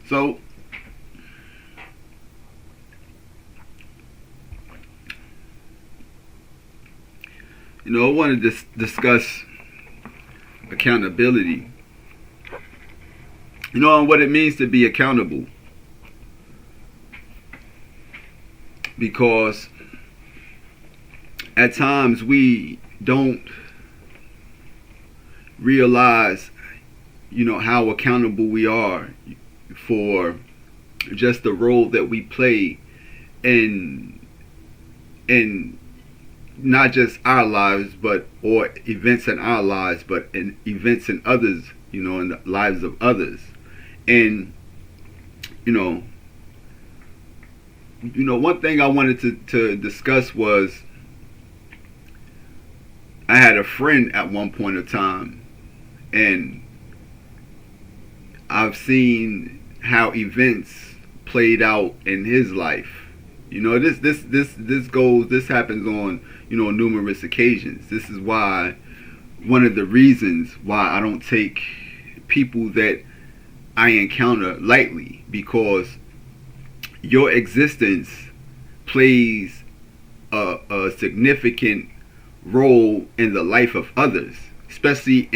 So, I want to discuss accountability. And what it means to be accountable. Because at times we don't realize, how accountable we are for just the role that we play in not just our lives, but or events in our lives, but in events in others, in the lives of others. And one thing I wanted to discuss was I had a friend at one point of time, and I've seen how events played out in his life. This happens on numerous occasions. This is why one of the reasons why I don't take people that I encounter lightly, because your existence plays a significant role in the life of others, especially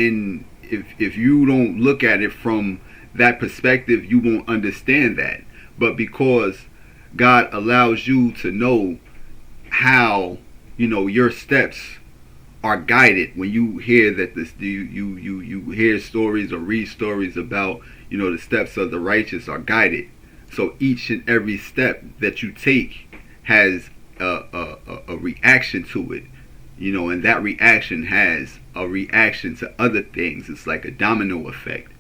if you don't look at it from that perspective, you won't understand that. But because God allows you to know how your steps are guided, when you hear that you hear stories or read stories about the steps of the righteous are guided. So each and every step that you take has a reaction to it, and that reaction has a reaction to other things. It's like a domino effect,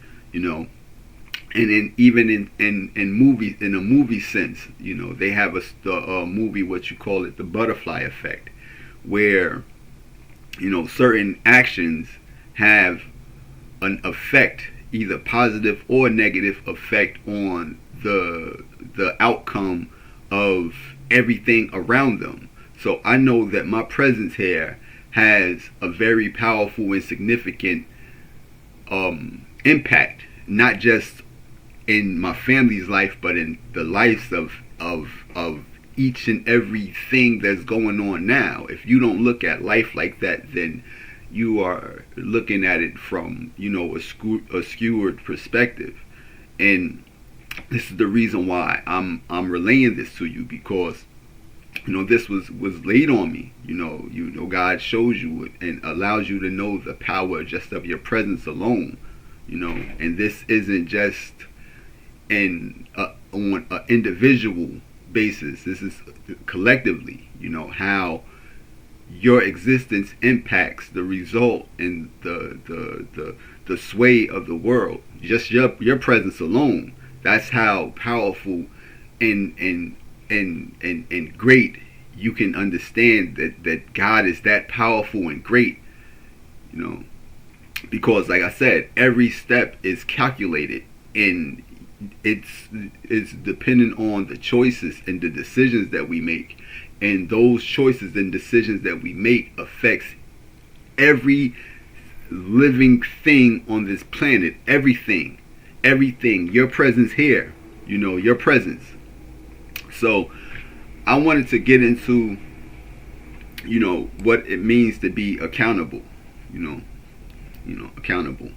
and even in movies, in a movie sense, they have a movie, what you call it, the butterfly effect, where certain actions have an effect, either positive or negative effect, on the outcome of everything around them. So I know that my presence here has a very powerful and significant impact, not just in my family's life, but in the lives of each and everything that's going on now. If you don't look at life like that, then you are looking at it from a skewed perspective. And this is the reason why I'm relaying this to you, because this was laid on me. God shows you and allows you to know the power just of your presence alone. And this isn't just on an individual basis. This is collectively. How your existence impacts the result and the sway of the world. Just your presence alone. That's how powerful and great you can understand that God is that powerful and great. Because like I said, every step is calculated, and it's dependent on the choices and the decisions that we make. And those choices and decisions that we make affects every living thing on this planet. Everything, your presence here, your presence. So I wanted to get into what it means to be accountable. Accountable.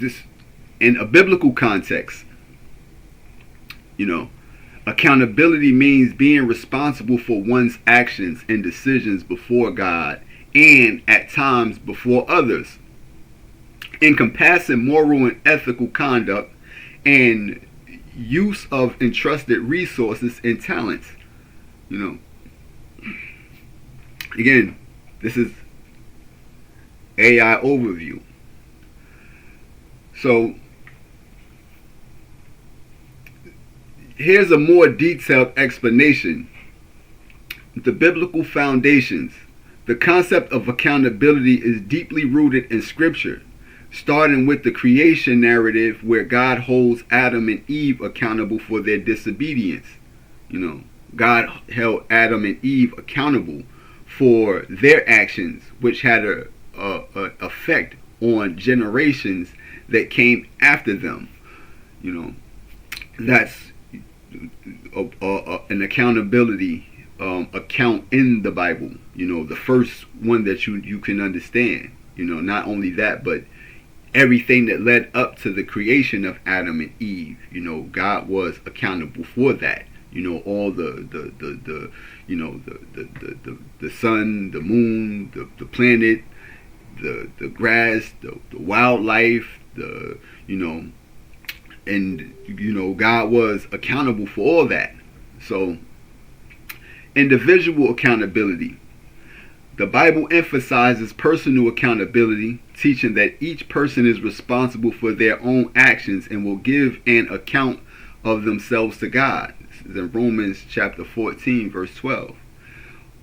This in a biblical context. Accountability means being responsible for one's actions and decisions before God, and at times before others, encompassing moral and ethical conduct and use of entrusted resources and talents. Again, this is AI overview. So here's a more detailed explanation. The biblical foundations. The concept of accountability is deeply rooted in Scripture, starting with the creation narrative, where God holds Adam and Eve accountable for their disobedience. God held Adam and Eve accountable for their actions, which had a effect on generations that came after them. You know, that's an accountability account in the Bible. You know, the first one that you can understand. You know, not only that, but everything that led up to the creation of Adam and Eve. You know, God was accountable for that. You know, all the you know, the sun, the moon, the planet, the grass, the wildlife, you know, and you know, God was accountable for all that. So individual accountability. The Bible emphasizes personal accountability, teaching that each person is responsible for their own actions and will give an account of themselves to God. This is in Romans chapter 14, verse 12.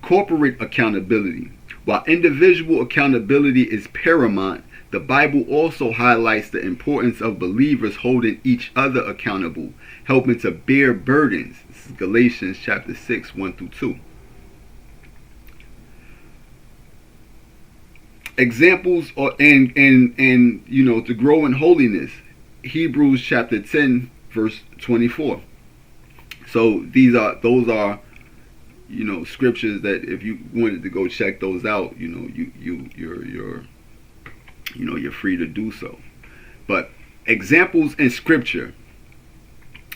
Corporate accountability. While individual accountability is paramount, the Bible also highlights the importance of believers holding each other accountable, helping to bear burdens. This is Galatians chapter 6, 1 through 2. Examples and you know, to grow in holiness. Hebrews chapter 10, verse 24. So those are you know, scriptures that if you wanted to go check those out, you know, you're free to do so. But examples in scripture.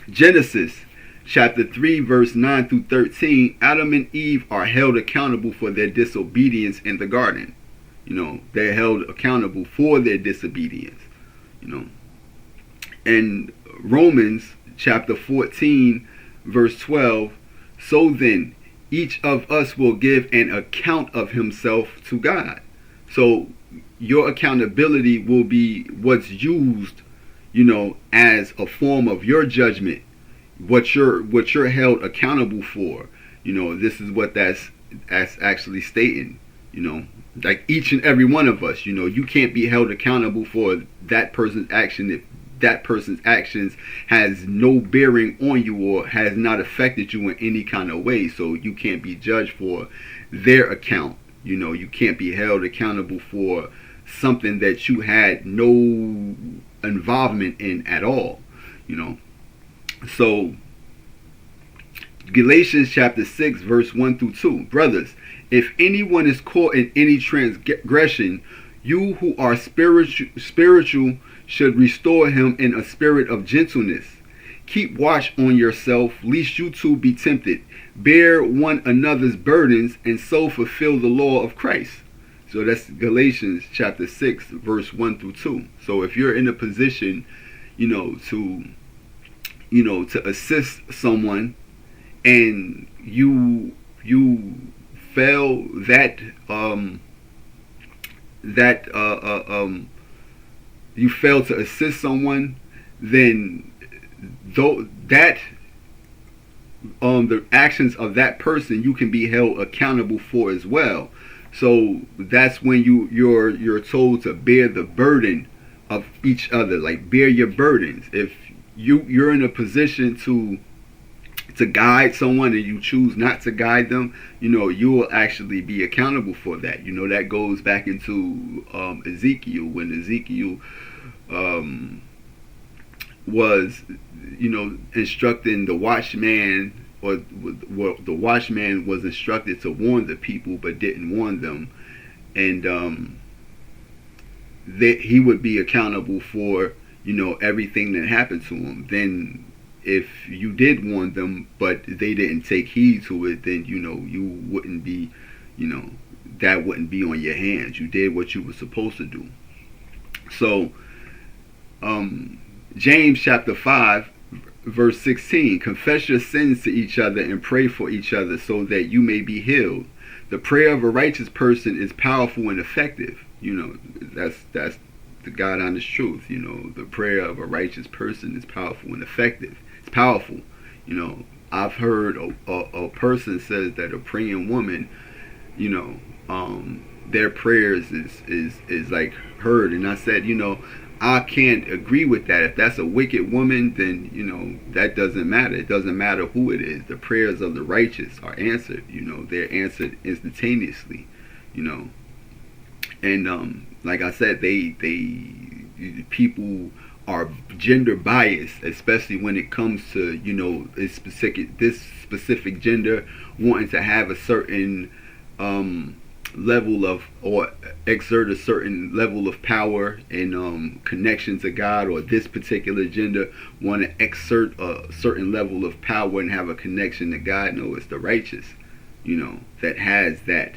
Genesis chapter 3, verse 9 through 13. Adam and Eve are held accountable for their disobedience in the garden. You know, they're held accountable for their disobedience. You know, and Romans chapter 14, verse 12. So then, each of us will give an account of himself to God. So your accountability will be what's used, you know, as a form of your judgment. What you're held accountable for. You know, this is what that's actually stating. You know, like each and every one of us. You know, you can't be held accountable for that person's action if that person's actions has no bearing on you or has not affected you in any kind of way. So you can't be judged for their account. You know, you can't be held accountable for something that you had no involvement in at all. You know, so Galatians chapter 6, verse 1 through 2. Brothers, if anyone is caught in any transgression, you who are spiritual should restore him in a spirit of gentleness. Keep watch on yourself, lest you too be tempted. Bear one another's burdens, and so fulfill the law of Christ. So that's Galatians chapter 6, verse 1 through 2. So if you're in a position, you know, to assist someone, and you fail you fail to assist someone, then the actions of that person you can be held accountable for as well. So that's when you're told to bear the burden of each other, like bear your burdens. If you're in a position to guide someone and you choose not to guide them, you know, you will actually be accountable for that. You know, that goes back into Ezekiel, when Ezekiel was, you know, instructing the watchman, or the watchman was instructed to warn the people but didn't warn them, and that he would be accountable for, you know, everything that happened to him. Then if you did warn them but they didn't take heed to it, then, you know, you wouldn't be, you know, that wouldn't be on your hands. You did what you were supposed to do. So James chapter 5, verse 16. Confess your sins to each other and pray for each other so that you may be healed. The prayer of a righteous person is powerful and effective. You know, that's the God honest truth. You know, the prayer of a righteous person is powerful and effective. It's powerful. You know, I've heard a person says that a praying woman, you know, their prayers is like heard. And I said, you know, I can't agree with that. If that's a wicked woman, then, you know, that doesn't matter. It doesn't matter who it is. The prayers of the righteous are answered. You know, they're answered instantaneously. You know, and like I said, people are gender biased, especially when it comes to, this specific gender wanting to have a certain level of, or exert a certain level of power and connection to God, or this particular gender want to exert a certain level of power and have a connection to God. No, it's the righteous, that has that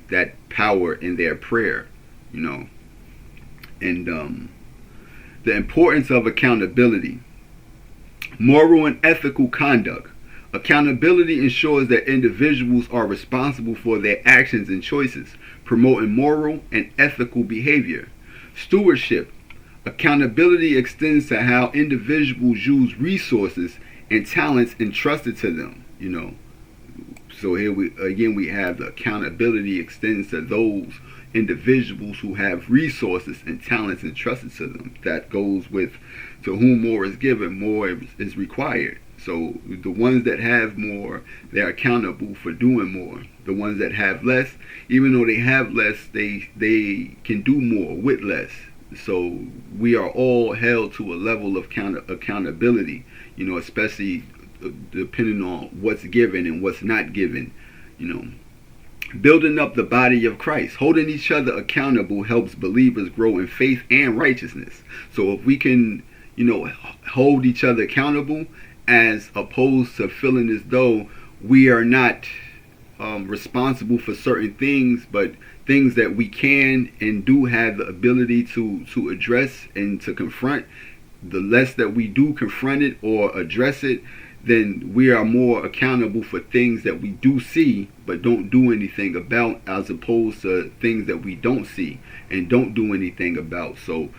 that power in their prayer, and the importance of accountability, moral and ethical conduct. Accountability ensures that individuals are responsible for their actions and choices, promoting moral and ethical behavior. Stewardship. Accountability extends to how individuals use resources and talents entrusted to them. So here we have the accountability extends to those individuals who have resources and talents entrusted to them. That goes with, to whom more is given, more is required. So the ones that have more, they're accountable for doing more. The ones that have less, even though they have less, they can do more with less. So we are all held to a level of accountability, especially depending on what's given and what's not given. Building up the body of Christ, holding each other accountable helps believers grow in faith and righteousness. So if we can, hold each other accountable, as opposed to feeling as though we are not responsible for certain things, but things that we can and do have the ability to address and to confront, the less that we do confront it or address it, then we are more accountable for things that we do see but don't do anything about, as opposed to things that we don't see and don't do anything about. So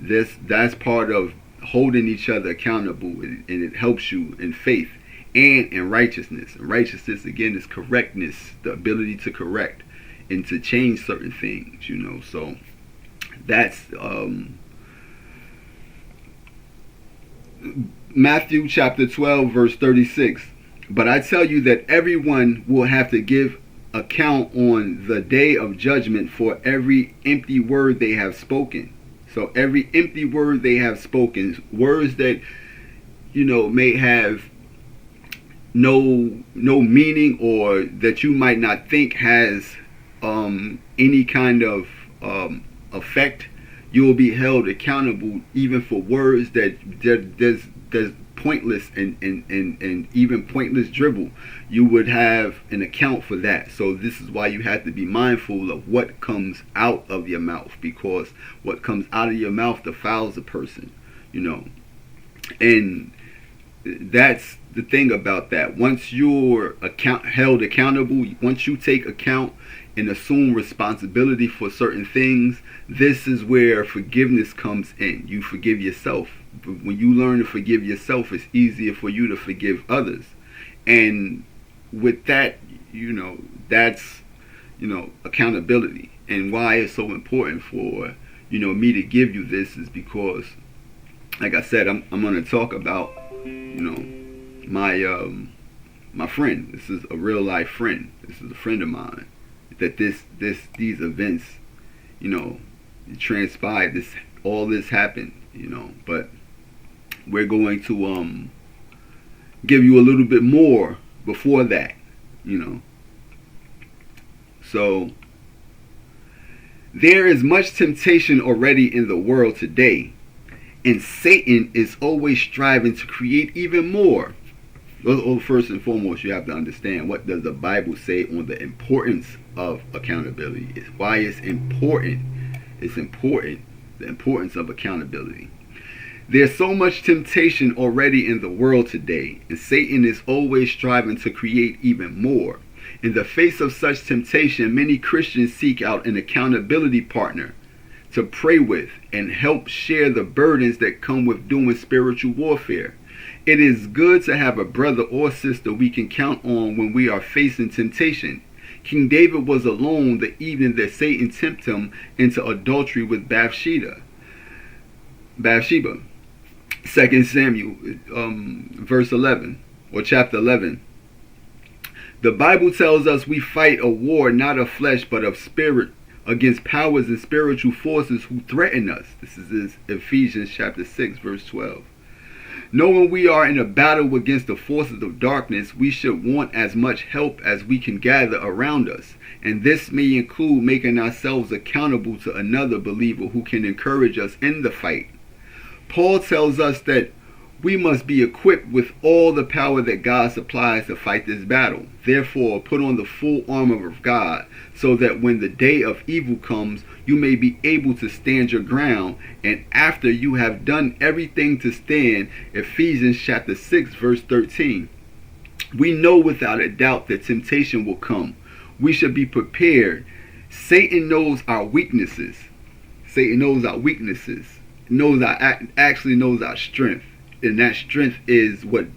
that's part of holding each other accountable, and it helps you in faith and in righteousness. And righteousness, again, is correctness, the ability to correct and to change certain things, So that's Matthew chapter 12, verse 36. But I tell you that everyone will have to give account on the day of judgment for every empty word they have spoken. So every empty word they have spoken, words that, may have no meaning, or that you might not think has any kind of effect, you will be held accountable even for words that there's pointless and even pointless dribble. You would have an account for that. So this is why you have to be mindful of what comes out of your mouth, because what comes out of your mouth defiles a person, and that's the thing about that. Once you're held accountable, once you take account and assume responsibility for certain things, this is where forgiveness comes in. You forgive yourself. When you learn to forgive yourself, it's easier for you to forgive others. And with that, that's, accountability. And why it's so important for, me to give you this is because, like I said, I'm going to talk about, my friend. This is a real life friend. This is a friend of mine. That these events, transpired. All this happened, but we're going to give you a little bit more before that, So there is much temptation already in the world today, and Satan is always striving to create even more. First and foremost, you have to understand, what does the Bible say on the importance of accountability? It's why it's important. It's important, the importance of accountability. There's so much temptation already in the world today, and Satan is always striving to create even more. In the face of such temptation, many Christians seek out an accountability partner to pray with and help share the burdens that come with doing spiritual warfare. It is good to have a brother or sister we can count on when we are facing temptation. King David was alone the evening that Satan tempted him into adultery with Bathsheba. 2 Samuel verse 11, or chapter 11. The Bible tells us we fight a war not of flesh but of spirit, against powers and spiritual forces who threaten us. This is Ephesians chapter 6 verse 12. Knowing we are in a battle against the forces of darkness, we should want as much help as we can gather around us, and this may include making ourselves accountable to another believer who can encourage us in the fight. Paul tells us that we must be equipped with all the power that God supplies to fight this battle. Therefore, put on the full armor of God, so that when the day of evil comes, you may be able to stand your ground, and after you have done everything to stand. Ephesians chapter 6 verse 13. We know without a doubt that temptation will come. We should be prepared. Satan knows our weaknesses. Satan knows our weaknesses. Actually knows our strength. And that strength is what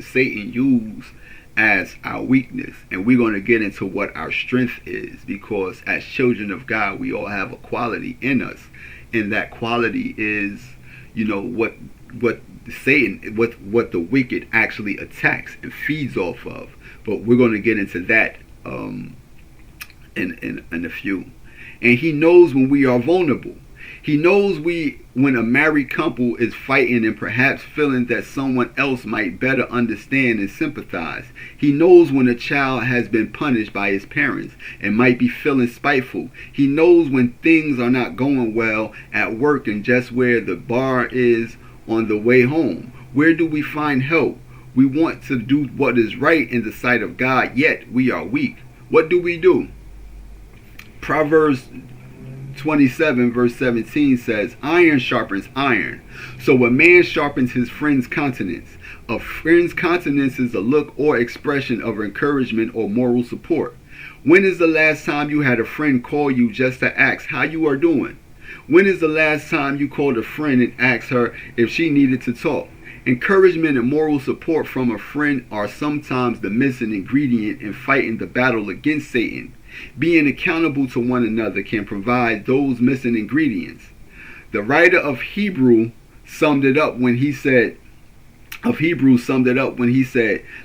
Satan used as our weakness. And we're going to get into what our strength is, because as children of God, we all have a quality in us, and that quality is, what Satan, what the wicked actually attacks and feeds off of. But we're going to get into that in a few. And he knows when we are vulnerable. He knows when a married couple is fighting and perhaps feeling that someone else might better understand and sympathize. He knows when a child has been punished by his parents and might be feeling spiteful. He knows when things are not going well at work and just where the bar is on the way home. Where do we find help? We want to do what is right in the sight of God, yet we are weak. What do? Proverbs 27 verse 17 says, iron sharpens iron, so a man sharpens his friend's countenance. A friend's countenance is a look or expression of encouragement or moral support. When is the last time you had a friend call you just to ask how you are doing? When is the last time you called a friend and asked her if she needed to talk? Encouragement and moral support from a friend are sometimes the missing ingredient in fighting the battle against Satan. Being accountable to one another can provide those missing ingredients. The writer of Hebrews summed it up when he said,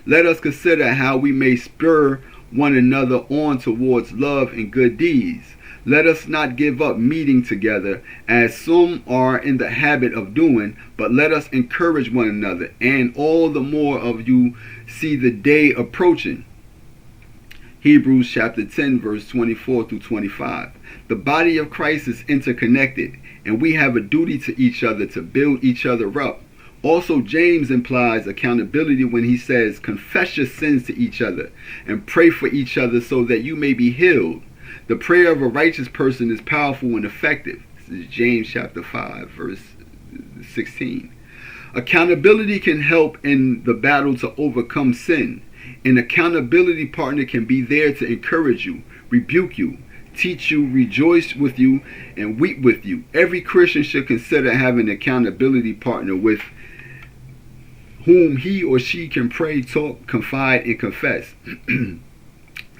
let us consider how we may spur one another on towards love and good deeds. Let us not give up meeting together, as some are in the habit of doing, but let us encourage one another, and all the more of you see the day approaching. Hebrews chapter 10 verse 24 through 25. The body of Christ is interconnected, and we have a duty to each other to build each other up. Also, James implies accountability when he says, confess your sins to each other and pray for each other so that you may be healed. The prayer of a righteous person is powerful and effective. This is James chapter 5 verse 16. Accountability can help in the battle to overcome sin. An accountability partner can be there to encourage you, rebuke you, teach you, rejoice with you, and weep with you. Every Christian should consider having an accountability partner with whom he or she can pray, talk, confide, and confess.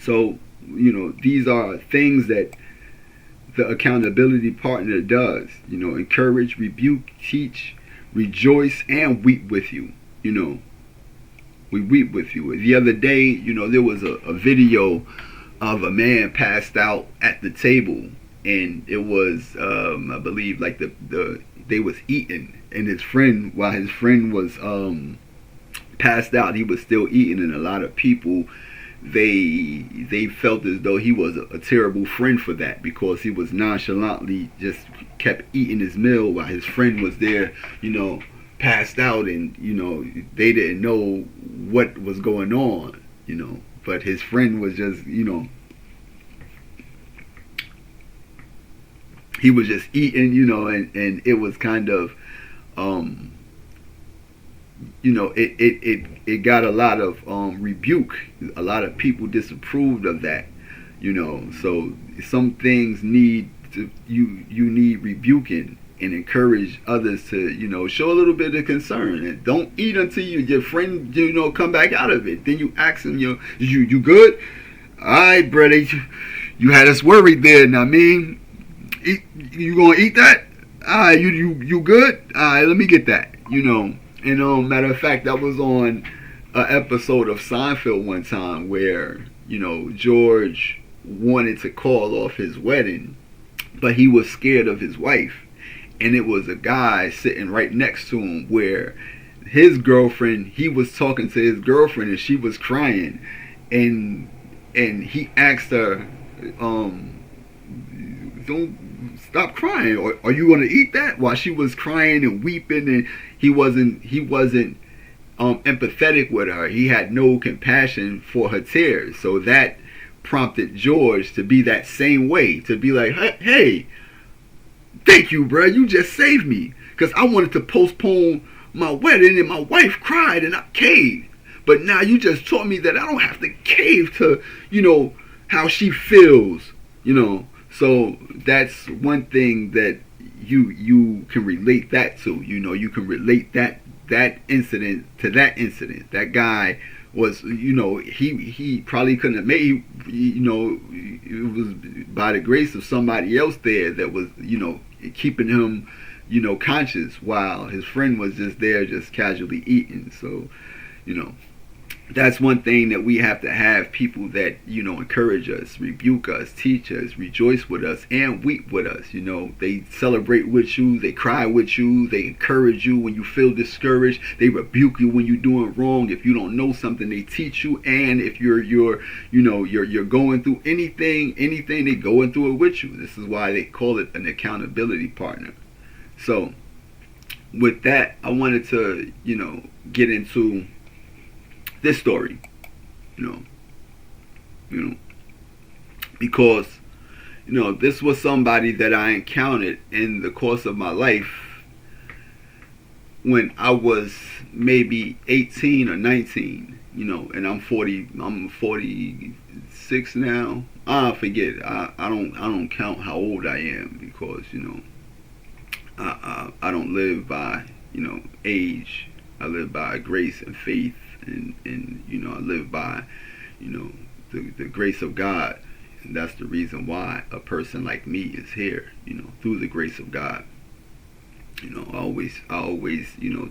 So, these are things that the accountability partner does. Encourage, rebuke, teach, rejoice, and weep with you. We weep with you. The other day, there was a video of a man passed out at the table, and it was, I believe, like they was eating, and while his friend was passed out, he was still eating, and a lot of people, they felt as though he was a terrible friend for that, because he was nonchalantly just kept eating his meal while his friend was there, passed out, and they didn't know what was going on, but his friend was just he was just eating, and it was kind of it got a lot of rebuke. A lot of people disapproved of that, so some things you need rebuking, and encourage others to, show a little bit of concern, and don't eat until your friend, come back out of it. Then you ask him, you good? All right, brother, you had us worried there. Now, you gonna eat that? All right, you good? All right, let me get that. And matter of fact, that was on a episode of Seinfeld one time where, George wanted to call off his wedding, but he was scared of his wife. And it was a guy sitting right next to him where his girlfriend, he was talking to his girlfriend and she was crying. And he asked her, don't stop crying, or are you going to eat that? While she was crying and weeping, and he wasn't empathetic with her. He had no compassion for her tears. So that prompted George to be that same way, to be like, hey, thank you, bro. You just saved me, because I wanted to postpone my wedding and my wife cried and I caved. But now you just taught me that I don't have to cave to, how she feels, So that's one thing that you can relate that to. You can relate that incident to that incident. That guy was, he probably couldn't have made, it was by the grace of somebody else there that was, keeping him, conscious, while his friend was just there just casually eating. So, that's one thing that we have to have: people that, encourage us, rebuke us, teach us, rejoice with us, and weep with us. They celebrate with you, they cry with you, they encourage you when you feel discouraged, they rebuke you when you're doing wrong. If you don't know something, they teach you. And if you're going through anything, they going through it with you. This is why they call it an accountability partner. So with that, I wanted to, get into this story, because, this was somebody that I encountered in the course of my life when I was maybe 18 or 19, and I'm 46 now. I forget. I don't count how old I am, because, I don't live by, age. I live by grace and faith. And I live by, the grace of God. And that's the reason why a person like me is here, through the grace of God. I always,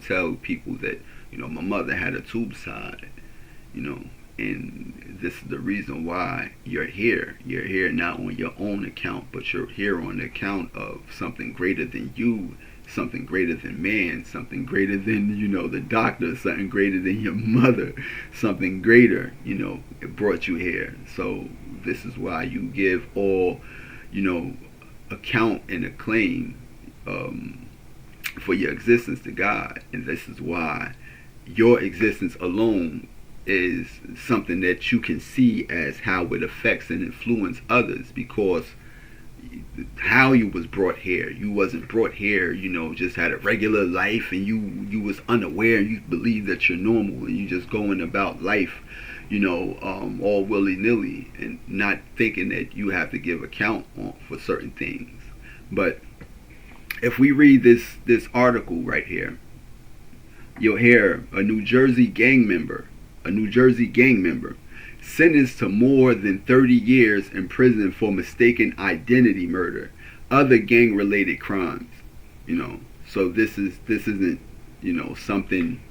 tell people that, my mother had a tube side, and this is the reason why you're here. You're here not on your own account, but you're here on the account of something greater than you, something greater than man, something greater than, the doctor, something greater than your mother, something greater, it brought you here. So this is why you give all, account and acclaim for your existence to God. And this is why your existence alone is something that you can see as how it affects and influences others, because how you was brought here. You wasn't brought here, just had a regular life, and you was unaware, and you believe that you're normal, and you just going about life, all willy-nilly, and not thinking that you have to give account for certain things. But if we read this article right here, you'll hear a New Jersey gang member sentenced to more than 30 years in prison for mistaken identity murder, other gang-related crimes. So this isn't something.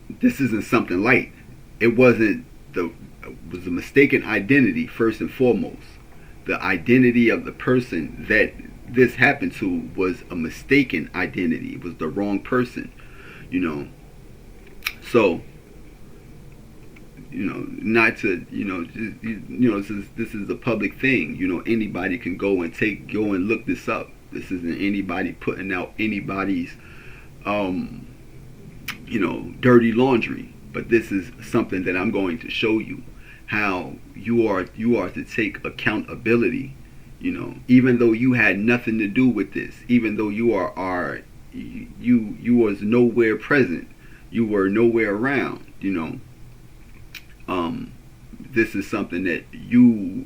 This isn't something light. It was a mistaken identity first and foremost. The identity of the person that this happened to was a mistaken identity. It was the wrong person. So. Not to, this is a public thing. Anybody can go and look this up. This isn't anybody putting out anybody's, dirty laundry. But this is something that I'm going to show you, how you are to take accountability. Even though you had nothing to do with this, even though you was nowhere present, you were nowhere around. This is something that you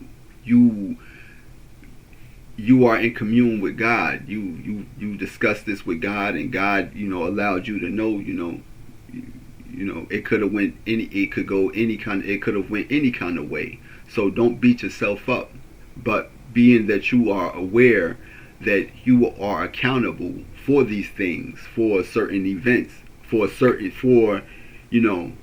are in commune with God. You discussed this with God, and God, allowed you to know, it could have went any kind of way. So don't beat yourself up. But being that you are aware that you are accountable for these things, for certain events, for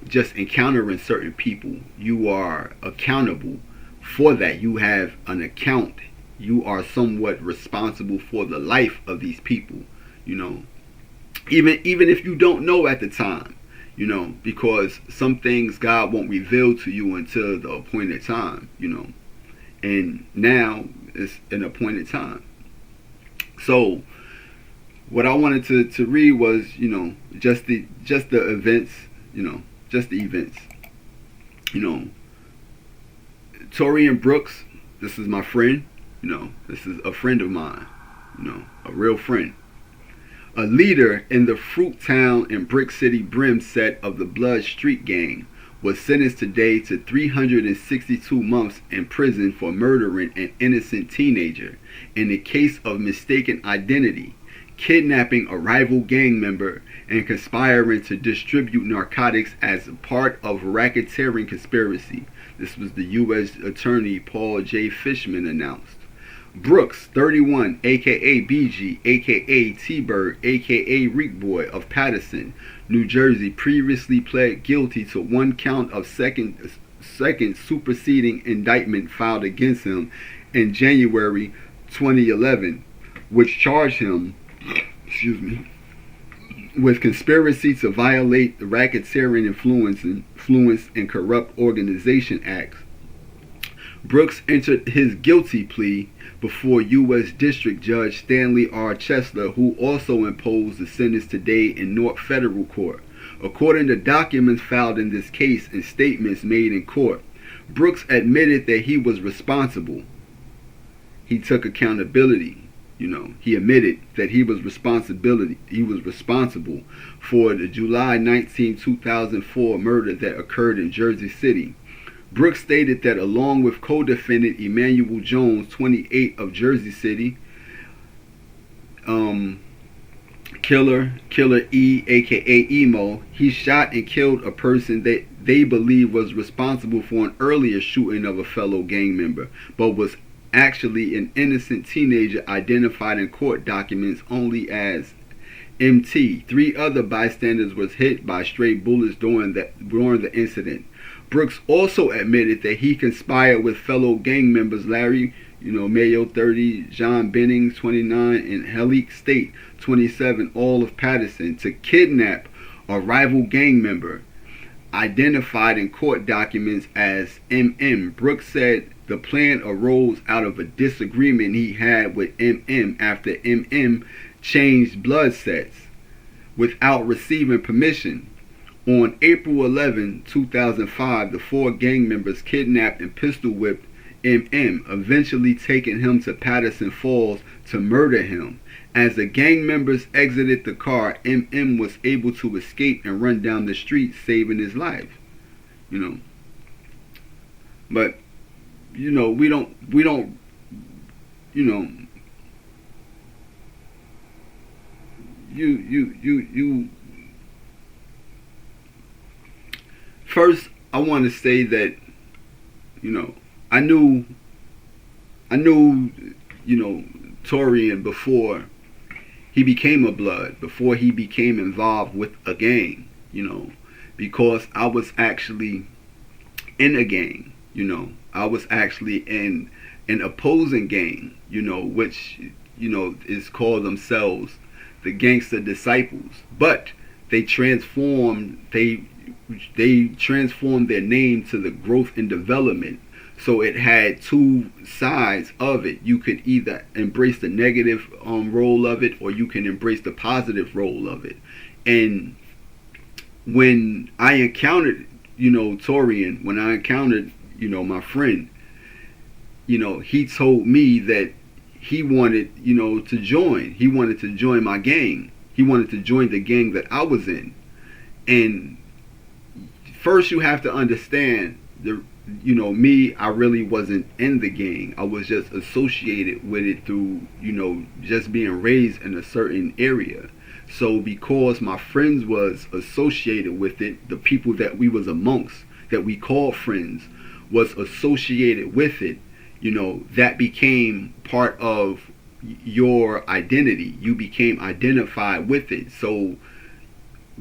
just encountering certain people. You are accountable for that. You have an account. You are somewhat responsible for the life of these people. Even if you don't know at the time. Because some things God won't reveal to you until the appointed time. And now it's an appointed time. So what I wanted to read was, just the events, just the events. Torian Brooks, this is my friend, this is a friend of mine, a real friend. A leader in the Fruittown and Brick City Brim set of the Blood Street Gang was sentenced today to 362 months in prison for murdering an innocent teenager in the case of mistaken identity, kidnapping a rival gang member, and conspiring to distribute narcotics as part of a racketeering conspiracy. This was the U.S. Attorney Paul J. Fishman announced. Brooks, 31, a.k.a. BG, a.k.a. T-Bird, a.k.a. Reek Boy of Paterson, New Jersey, previously pled guilty to one count of second superseding indictment filed against him in January 2011, which charged him, with conspiracy to violate the Racketeering Influence and Corrupt Organization Act. Brooks entered his guilty plea before U.S. District Judge Stanley R. Chesler, who also imposed the sentence today in Newark Federal Court. According to documents filed in this case and statements made in court, Brooks admitted that he was responsible. He took accountability. He admitted that he was responsible for the July 19, 2004 murder that occurred in Jersey City. Brooks stated that along with co-defendant Emmanuel Jones, 28, of Jersey City, Killer E, aka Emo, he shot and killed a person that they believe was responsible for an earlier shooting of a fellow gang member, but was actually an innocent teenager identified in court documents only as MT. 3 other bystanders was hit by stray bullets during the incident. Brooks also admitted that he conspired with fellow gang members Larry, Mayo, 30, John Bennings, 29, and Helique State, 27, all of Paterson, to kidnap a rival gang member, identified in court documents as MM. Brooks said the plan arose out of a disagreement he had with MM after MM changed blood sets without receiving permission. On April 11, 2005, the 4 gang members kidnapped and pistol whipped MM, eventually taking him to Patterson Falls to murder him. As the gang members exited the car, MM was able to escape and run down the street, saving his life. But we don't First, I want to say that, I knew, Torian before he became a blood, before he became involved with a gang, because I was actually in a gang, I was actually in an opposing gang, which, is called themselves the Gangster Disciples, but they transformed their name to the Growth and Development. So it had 2 sides of it. You could either embrace the negative role of it, or you can embrace the positive role of it. And when I encountered, Torian, when I encountered, my friend, he told me that he wanted, to join. He wanted to join my gang. He wanted to join the gang that I was in. And first you have to understand, me, I really wasn't in the gang. I was just associated with it through, just being raised in a certain area. So because my friends was associated with it, the people that we was amongst, that we called friends, was associated with it, that became part of your identity. You became identified with it. So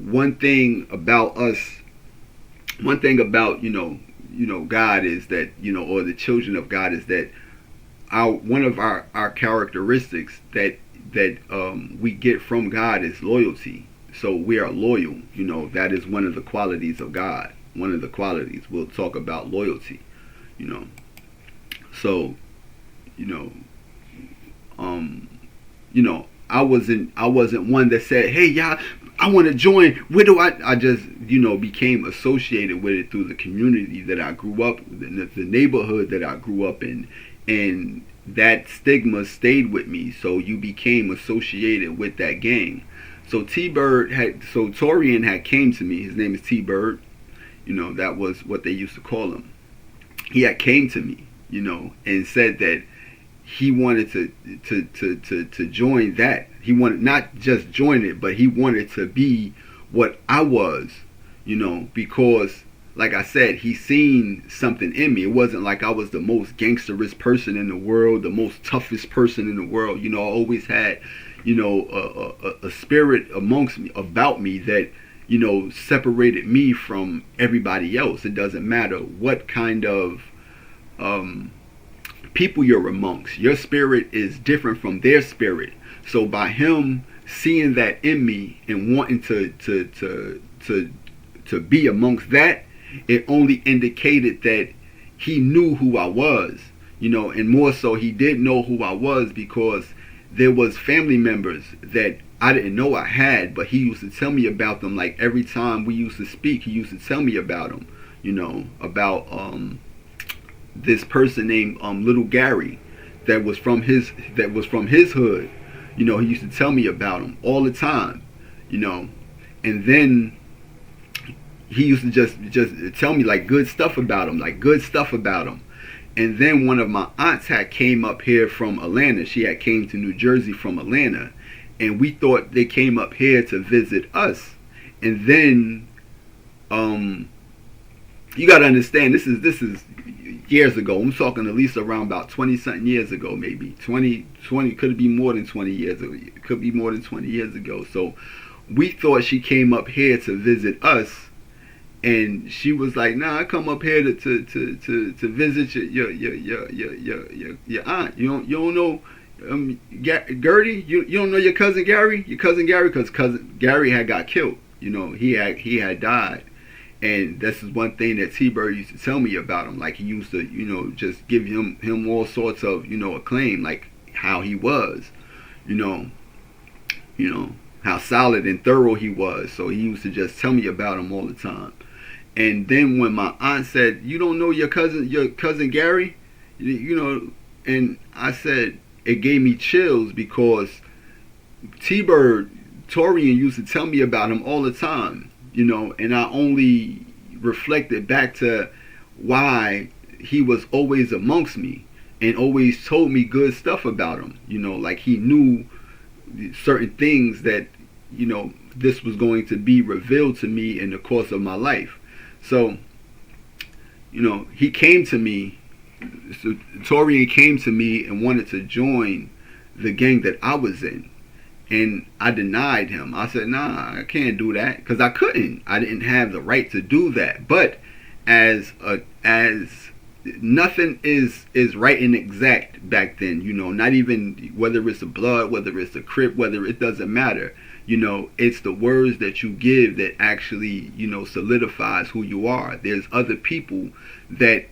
one thing about us, one thing about God is that, or the children of God, is that one of our characteristics that we get from God is loyalty. So we are loyal. That is one of the qualities of God. One of the qualities. We'll talk about loyalty. So um, I wasn't one that said, "Hey, y'all, I want to join." Where do I just became associated with it through the community that I grew up, the neighborhood that I grew up in, and that stigma stayed with me. So you became associated with that gang. So Torian had came to me. His name is T Bird. That was what they used to call him. He had came to me, and said that he wanted to join that. He wanted not just join it, but he wanted to be what I was, because like I said, he seen something in me. It wasn't like I was the most gangsterous person in the world, the most toughest person in the world. I always had, a spirit amongst me, about me, that, separated me from everybody else. It doesn't matter what kind of people you're amongst. Your spirit is different from their spirit. So by him seeing that in me and wanting to be amongst that, it only indicated that he knew who I was, and more so, he did know who I was, because there was family members that I didn't know I had, but he used to tell me about them. Like every time we used to speak, he used to tell me about them, about this person named Little Gary that was from his hood. He used to tell me about him all the time, and then he used to just tell me like good stuff about him. And then one of my aunts had came up here from Atlanta. She had came to New Jersey from Atlanta, and we thought they came up here to visit us. And then you got to understand, this is years ago. I'm talking at least around about 20 something years ago, maybe 20 could be more than 20 years ago. It could be more than 20 years ago. So we thought she came up here to visit us, and she was like, "Nah, I come up here to visit your aunt. You don't know Gertie? You don't know your cousin Gary? Your cousin Gary, because cousin Gary had got killed. He had died." And this is one thing that T-Bird used to tell me about him. Like he used to, just give him all sorts of, acclaim, like how he was, how solid and thorough he was. So he used to just tell me about him all the time. And then when my aunt said, "You don't know your cousin Gary?" And I said, it gave me chills, because T-Bird, Torian, used to tell me about him all the time. And I only reflected back to why he was always amongst me and always told me good stuff about him. Like he knew certain things that, this was going to be revealed to me in the course of my life. So, he came to me, so Torian came to me and wanted to join the gang that I was in. And I denied him. I said, "Nah, I can't do that," because I couldn't. I didn't have the right to do that. But as nothing is right and exact back then, not even whether it's a blood, whether it's a crip, whether it doesn't matter. It's the words that you give that actually, solidifies who you are. There's other people that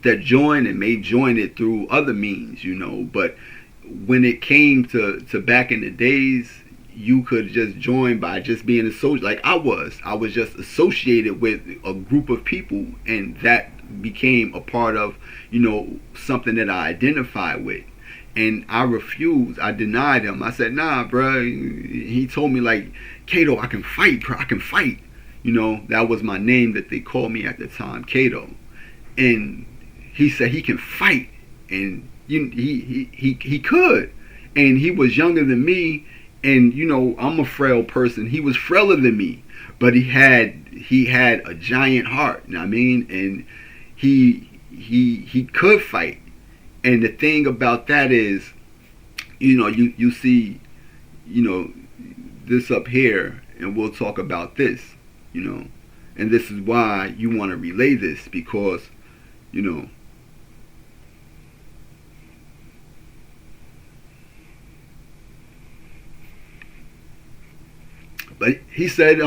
join and may join it through other means, but when it came to back in the days, you could just join by just being associated. Like I was just associated with a group of people, and that became a part of, something that I identified with. And I refused. I denied him. I said, "Nah, bro." He told me like, "Kato, I can fight, bro. I can fight." That was my name that they called me at the time, Kato. And he said he can fight, and he could, and he was younger than me, and I'm a frail person. He was frailer than me, but he had a giant heart. You know what I mean? And he could fight. And the thing about that is, you see, this up here and we'll talk about this, you know. And this is why you want to relay this, because, you know, but he said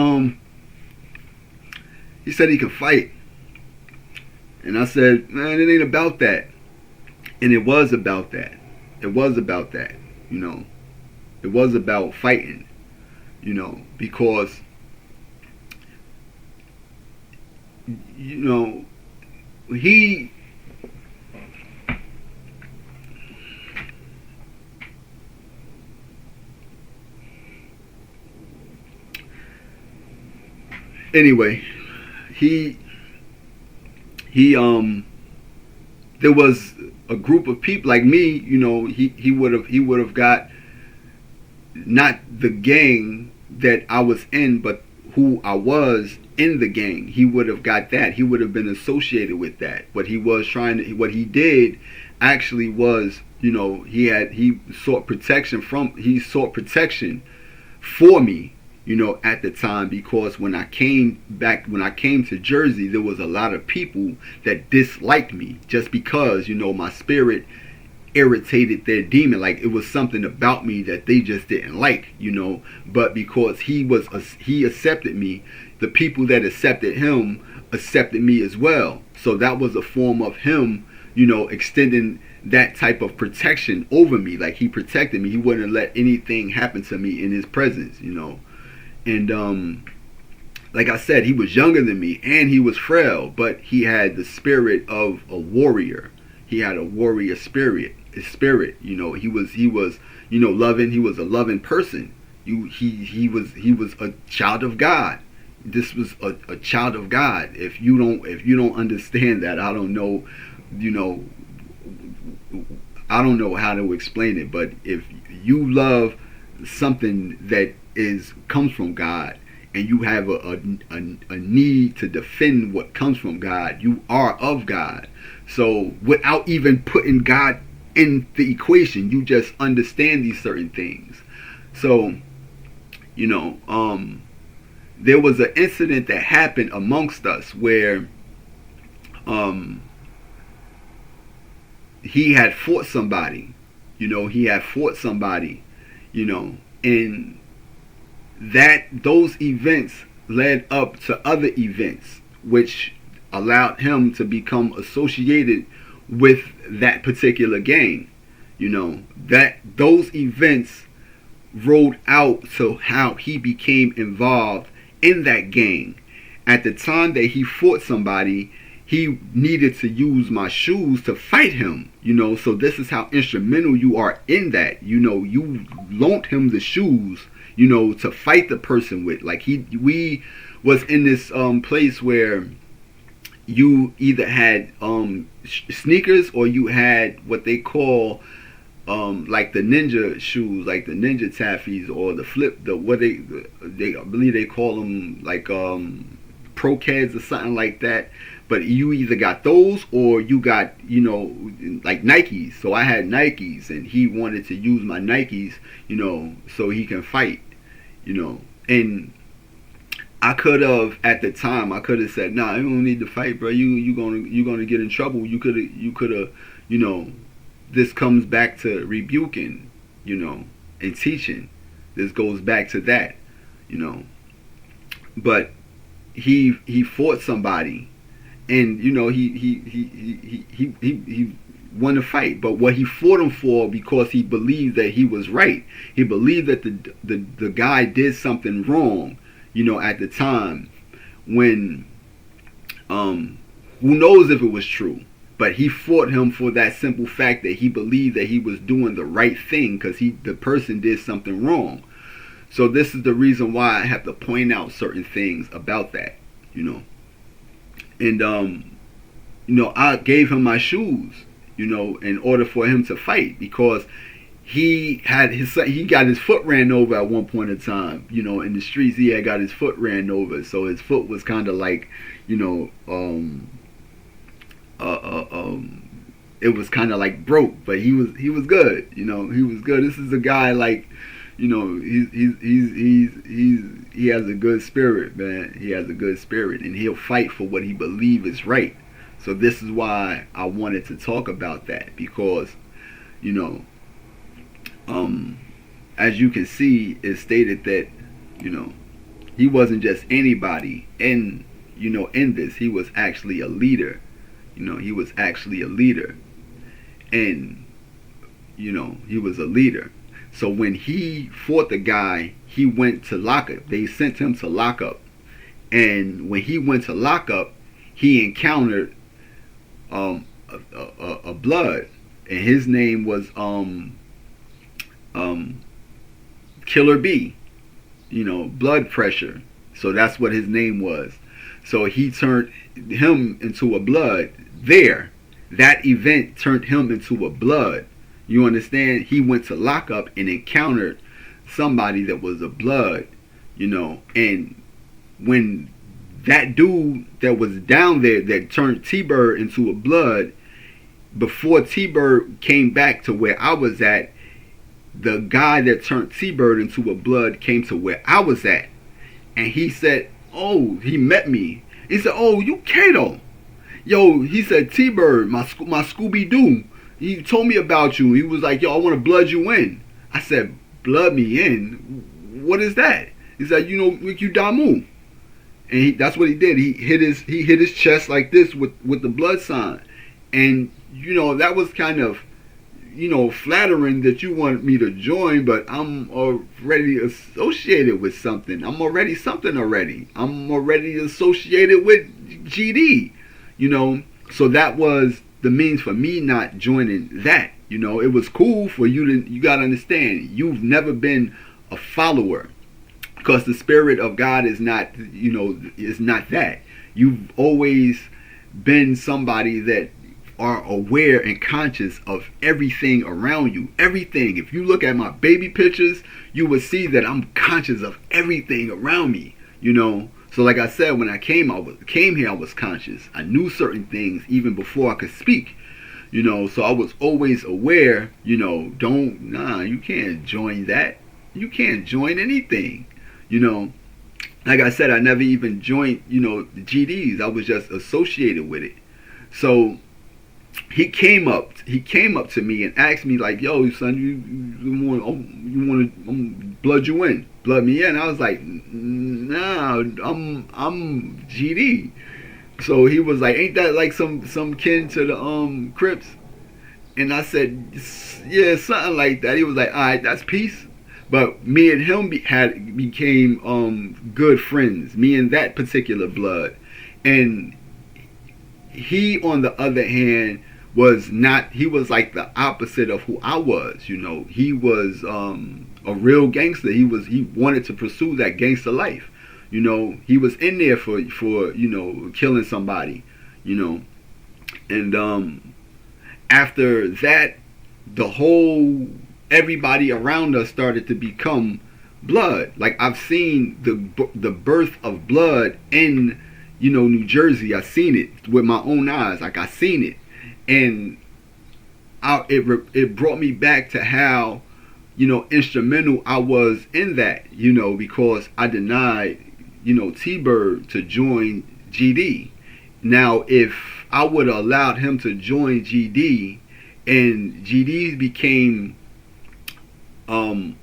he could fight. And I said, man, it ain't about that. And it was about that. It was about that, you know. It was about fighting, you know, because, you know, he anyway, he there was a group of people like me, you know, he would have got not the gang that I was in, but who I was in the gang. He would have got that. He would have been associated with that. What he did actually was, you know, he sought protection for me, you know, at the time, because when I came to Jersey, there was a lot of people that disliked me just because, you know, my spirit irritated their demon. Like, it was something about me that they just didn't like, you know. But because he accepted me, the people that accepted him accepted me as well. So that was a form of him, you know, extending that type of protection over me. Like, he protected me. He wouldn't let anything happen to me in his presence, you know. And like I said, he was younger than me and he was frail, but he had the spirit of a warrior. He had a warrior spirit. You know, he was, you know, loving. He was a loving person. He was a child of God. This was a child of God. If you don't understand that, I don't know, you know, I don't know how to explain it. But if you love something that comes from God, and you have a need to defend what comes from God, you are of God. So without even putting God in the equation, you just understand these certain things. So, you know, there was an incident that happened amongst us where he had fought somebody, you know, and those events led up to other events which allowed him to become associated with that particular gang. You know, that those events rolled out to how he became involved in that gang. At the time that he fought somebody, he needed to use my shoes to fight him, you know. So this is how instrumental you are in that. You know, you loaned him the shoes, you know, to fight the person with. Like, we was in this place where you either had sneakers, or you had what they call like the ninja shoes, like the ninja taffies, or I believe they call them like pro kids or something like that. But you either got those or you got, you know, like Nikes. So I had Nikes, and he wanted to use my Nikes, you know, so he can fight, you know. And I could have, at the time, said, nah, you don't need to fight, bro. You're gonna get in trouble. You could have, you know. This comes back to rebuking, you know, and teaching. This goes back to that, you know. But he fought somebody, and you know he won the fight. But what he fought him for, because he believed that he was right. He believed that the guy did something wrong, you know, at the time. When who knows if it was true. But he fought him for that simple fact that he believed that he was doing the right thing, because the person did something wrong. So this is the reason why I have to point out certain things about that, you know. And you know, I gave him my shoes, you know, in order for him to fight, because he got his foot ran over at one point in time, you know, in the streets. He had got his foot ran over, so his foot was kind of like, you know, it was kind of like broke, but he was good, you know. He was good. This is a guy, like, he has a good spirit, man. He has a good spirit, and he'll fight for what he believes is right. So this is why I wanted to talk about that, because you know, as you can see, it's stated that he wasn't just anybody in this. He was actually a leader. He was actually a leader, and he was a leader. So when he fought the guy, he went to lockup. They sent him to lockup, and when he went to lockup, he encountered a blood, and his name was Killer B. Blood pressure. So that's what his name was. So he turned him into a blood there. That event turned him into a blood. You understand? He went to lockup and encountered somebody that was a blood, and when that dude that was down there that turned T-Bird into a blood, before T-Bird came back to where I was at, the guy that turned T-Bird into a blood came to where I was at. And he said, oh, he met me. He said, oh, you Kato. Yo, he said, T-Bird, my Scooby-Doo. He told me about you. He was like, yo, I want to blood you in. I said, blood me in? What is that? He said, Riku Damu. And that's what he did. He hit his chest like this with the blood sign. And, that was kind of, flattering that you want me to join, but I'm already associated with something. I'm already something already. I'm already associated with GD, So that was the means for me not joining that. It was cool for you got to understand, you've never been a follower, because the Spirit of God is not, is not that. You've always been somebody that are aware and conscious of everything around you. Everything. If you look at my baby pictures, you will see that I'm conscious of everything around me. So like I said, when I came here, I was conscious. I knew certain things even before I could speak. So I was always aware. You can't join that. You can't join anything. Like I said, I never even joined. The GDs. I was just associated with it. So he came up to me and asked me like, yo, son, you want to blood you in, blood me in? I was like, nah, I'm GD. So he was like, ain't that like some kin to the Crips? And I said, yeah, something like that. He was like, all right, that's peace. But me and him became good friends, me and that particular blood. And he, on the other hand, was not. He was like the opposite of who I was. He was a real gangster. He wanted to pursue that gangster life. He was in there for killing somebody. And after that, everybody around us started to become blood. Like, I've seen the birth of blood in New Jersey. I seen it with my own eyes. Like, I seen it, and it brought me back to how instrumental I was in that. Because I denied T-Bird to join GD. Now, if I would have allowed him to join GD, and GD became a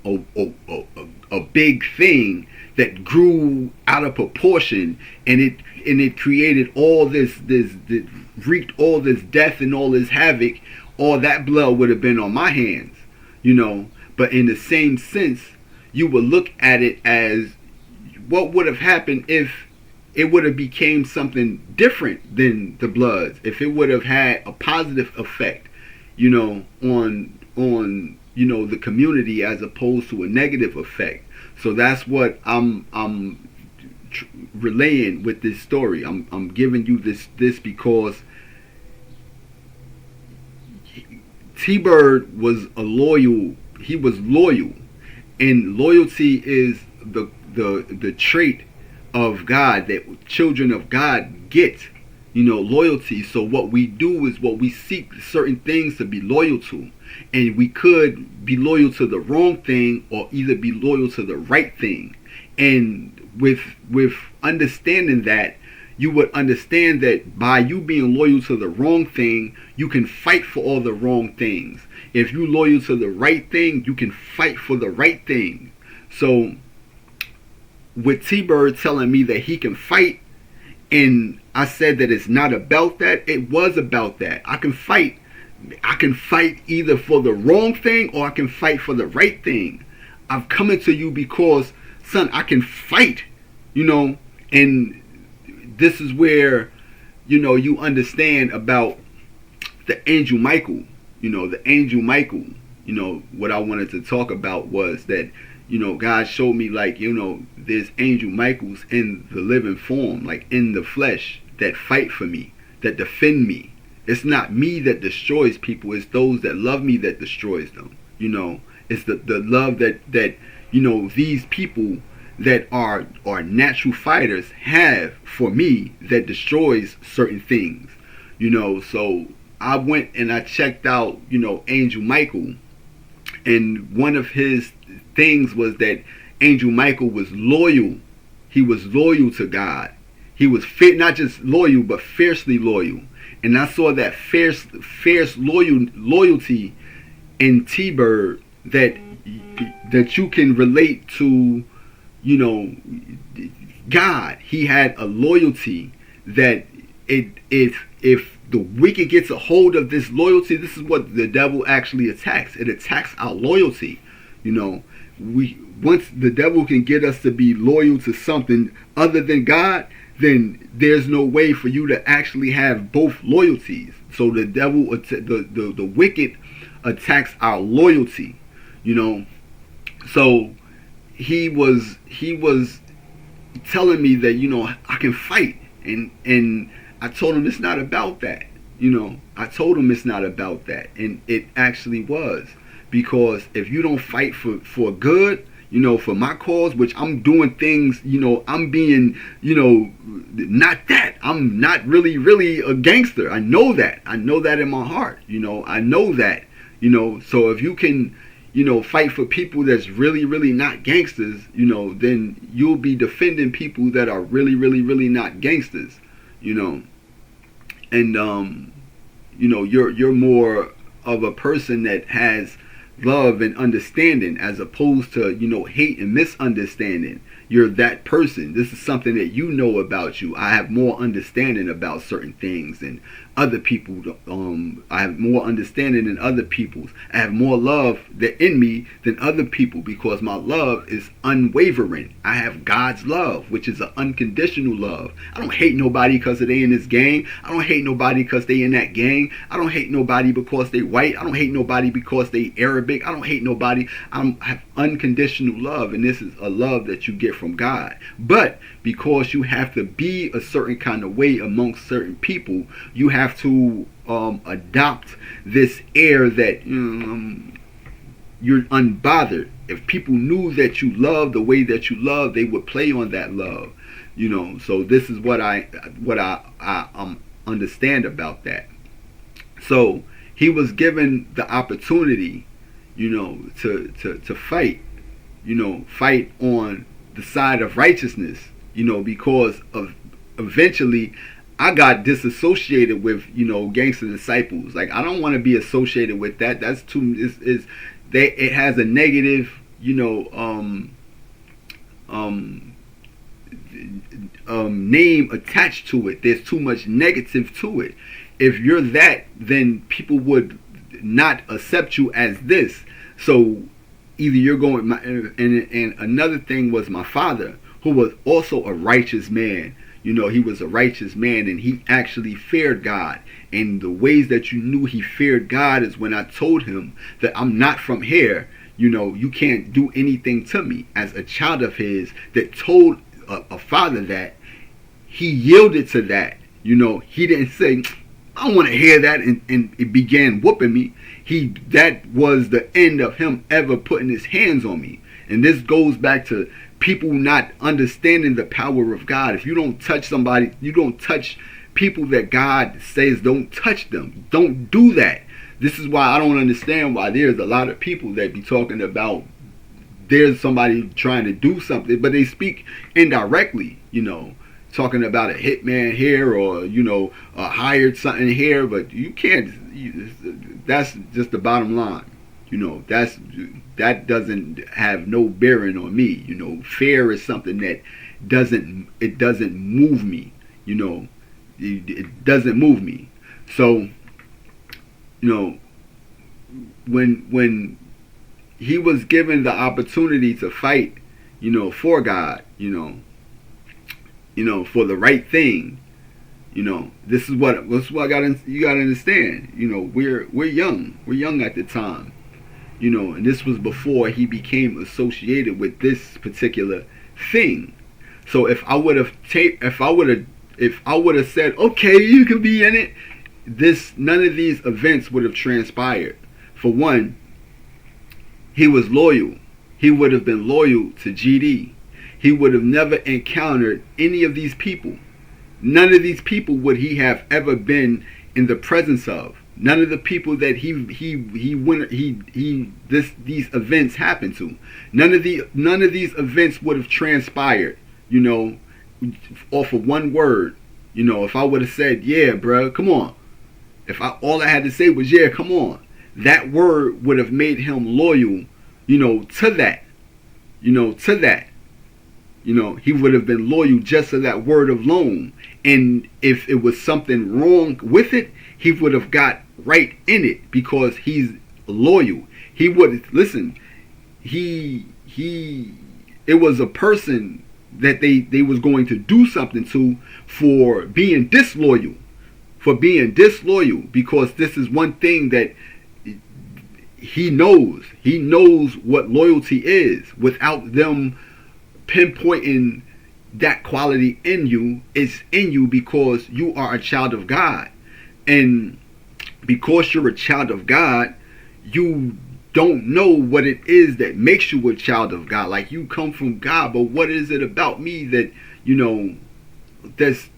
big thing that grew out of proportion, and it created all this wreaked all this death and all this havoc, all that blood would have been on my hands. But in the same sense, you would look at it as what would have happened if it would have became something different than the Bloods, if it would have had a positive effect on the community, as opposed to a negative effect. So that's what I'm relaying with this story. I'm giving you this because T-Bird was loyal, and loyalty is the trait of God that children of God get. loyalty. So what we do is what we seek certain things to be loyal to. And we could be loyal to the wrong thing or either be loyal to the right thing. And with understanding that, you would understand that by you being loyal to the wrong thing, you can fight for all the wrong things. If you're loyal to the right thing, you can fight for the right thing. So with T-Bird telling me that he can fight, and I said that it's not about that, it was about that. I can fight either for the wrong thing or I can fight for the right thing. I've come into you because, son, I can fight, and this is where, you understand about the angel Michael. The angel Michael, what I wanted to talk about was that, God showed me, like, there's angel Michaels in the living form, like in the flesh, that fight for me, that defend me. It's not me that destroys people, it's those that love me that destroys them. It's the love that these people that are natural fighters have for me that destroys certain things. So I went and I checked out, Angel Michael, and one of his things was that Angel Michael was loyal. He was loyal to God. He was not just loyal, but fiercely loyal. And I saw that fierce loyalty in T-Bird that you can relate to, God. He had a loyalty that if the wicked gets a hold of this loyalty, this is what the devil actually attacks. It attacks our loyalty. Once the devil can get us to be loyal to something other than God, then there's no way for you to actually have both loyalties. So the devil, the wicked, attacks our loyalty. So he was telling me that I can fight, and I told him it's not about that. I told him it's not about that, and it actually was, because if you don't fight for good, for my cause, which I'm doing things, I'm being, not that. I'm not really a gangster. I know that. I know that in my heart. I know that. So if you can, fight for people that's really not gangsters, then you'll be defending people that are really not gangsters, and you're more of a person that has love and understanding, as opposed to hate and misunderstanding. You're that person. This is something that about you. I have more understanding about certain things than other people. I have more understanding than other people's. I have more love in me than other people, because my love is unwavering. I have God's love, which is an unconditional love. I don't hate nobody because they in this gang. I don't hate nobody because they in that gang. I don't hate nobody because they white. I don't hate nobody because they Arabic. I don't hate nobody. I have unconditional love, and this is a love that you get from God. But because you have to be a certain kind of way amongst certain people, you have to adopt this air that you're unbothered. If people knew that you love the way that you love, they would play on that love. So this is what I understand about that. So he was given the opportunity, to fight, fight on the side of righteousness, because of eventually I got disassociated with, gangster disciples. Like, I don't want to be associated with that. That's too, it has a negative, name attached to it. There's too much negative to it. If you're that, then people would not accept you as this. So either you're going, and another thing was my father, who was also a righteous man. He was a righteous man, and he actually feared God. And the ways that you knew he feared God is when I told him that I'm not from here. You can't do anything to me. As a child of his that told a father that, he yielded to that. He didn't say, I don't want to hear that, and it began whooping me. That was the end of him ever putting his hands on me. And this goes back to people not understanding the power of God. If you don't touch somebody, you don't touch people that God says don't touch them. Don't do that. This is why I don't understand why there's a lot of people that be talking about there's somebody trying to do something, but they speak indirectly, talking about a hitman here or, a hired something here, but you can't, that's just the bottom line. That doesn't have no bearing on me. Fear is something that doesn't move me. It doesn't move me. So, when he was given the opportunity to fight, for God, for the right thing, this is what you gotta understand. We're young at the time. And this was before he became associated with this particular thing. So if I would have said, okay, you can be in it, none of these events would have transpired. For one, he was loyal. He would have been loyal to GD. He would have never encountered any of these people. None of these people would he have ever been in the presence of. None of the people that these events happened to. None of these events would have transpired, off of one word. If I would have said, yeah, bro, come on. All I had to say was, yeah, come on. That word would have made him loyal, to that. To that. He would have been loyal just to that word alone. And if it was something wrong with it, he would have got right in it because he's loyal. He would listen. It was a person that they was going to do something to for being disloyal. Because this is one thing that he knows. He knows what loyalty is without them pinpointing that quality in you. It's in you because you are a child of God. And because you're a child of God, you don't know what it is that makes you a child of God. Like, you come from God, but what is it about me that,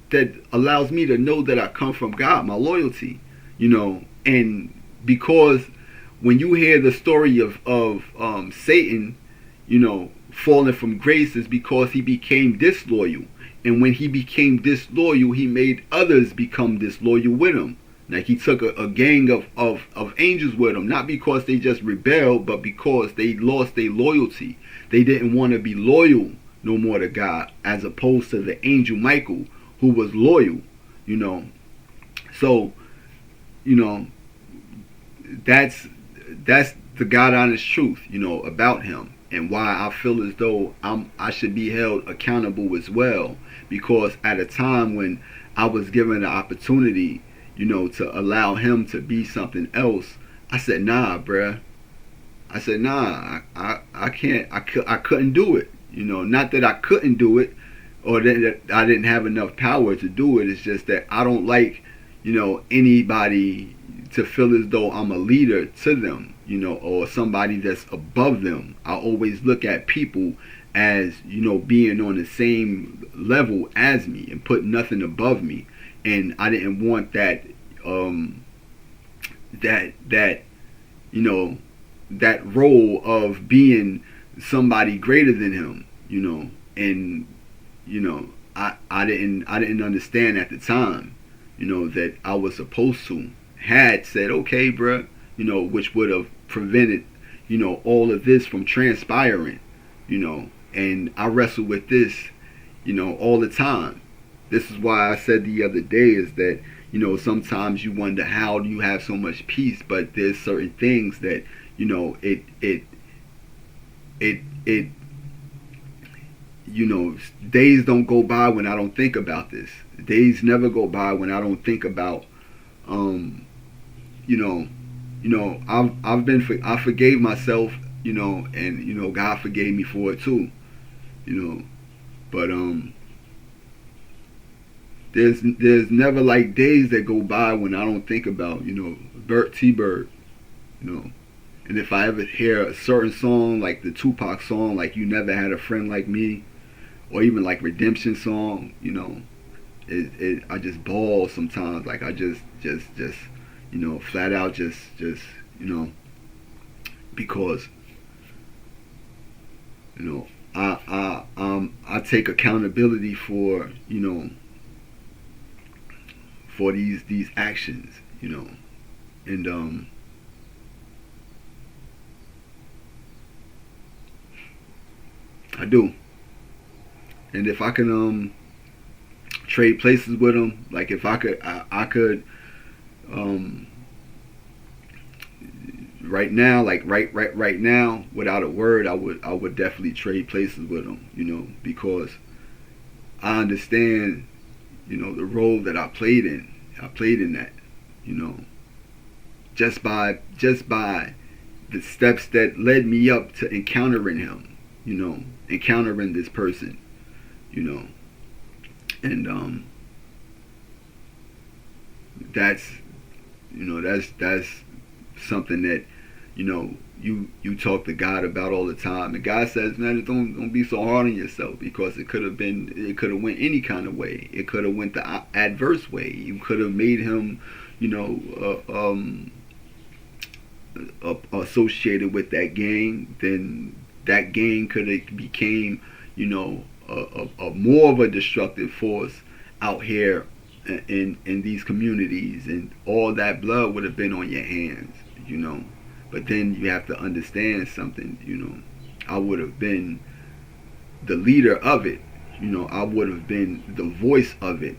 that allows me to know that I come from God, my loyalty, and because when you hear the story of Satan, falling from grace, is because he became disloyal. And when he became disloyal, he made others become disloyal with him. Like, he took a gang of angels with him, not because they just rebelled, but because they lost their loyalty. They didn't want to be loyal no more to God, as opposed to the angel Michael, who was loyal, So, that's the God honest truth, about him. And why I feel as though I should be held accountable as well. Because at a time when I was given the opportunity, to allow him to be something else, I said, nah, bruh. I said, nah, I can't, I couldn't do it. Not that I couldn't do it, or that I didn't have enough power to do it. It's just that I don't like, anybody to feel as though I'm a leader to them, or somebody that's above them. I always look at people as, being on the same level as me and put nothing above me. And I didn't want that, that role of being somebody greater than him, and, I didn't understand at the time, that I was supposed to, had said, okay, bruh, which would have prevented, all of this from transpiring, and I wrestle with this, all the time. This is why I said the other day is that, sometimes you wonder how do you have so much peace, but there's certain things that, days don't go by when I don't think about this. Days never go by when I don't think about, I forgave myself, and, God forgave me for it too, but, there's never like days that go by when I don't think about, Bert T-Bird, and if I ever hear a certain song like the Tupac song, like You Never Had a Friend Like Me, or even like Redemption song, I just bawl sometimes. Like I just flat out because I take accountability for for these actions, and I do. And if I can trade places with them, like if I could um right now, like right now, without a word, I would definitely trade places with them, because I understand, the role that I played in. I played in that, you know, just by the steps that led me up to encountering him, encountering this person, you know, and that's that's something that you talk to God about all the time, and God says, man, don't be so hard on yourself, because it could have went any kind of way. It could have went the adverse way. You could have made him, associated with that gang. Then that gang could have became, a more of a destructive force out here in these communities, and all that blood would have been on your hands, But then you have to understand something, I would have been the leader of it, I would have been the voice of it,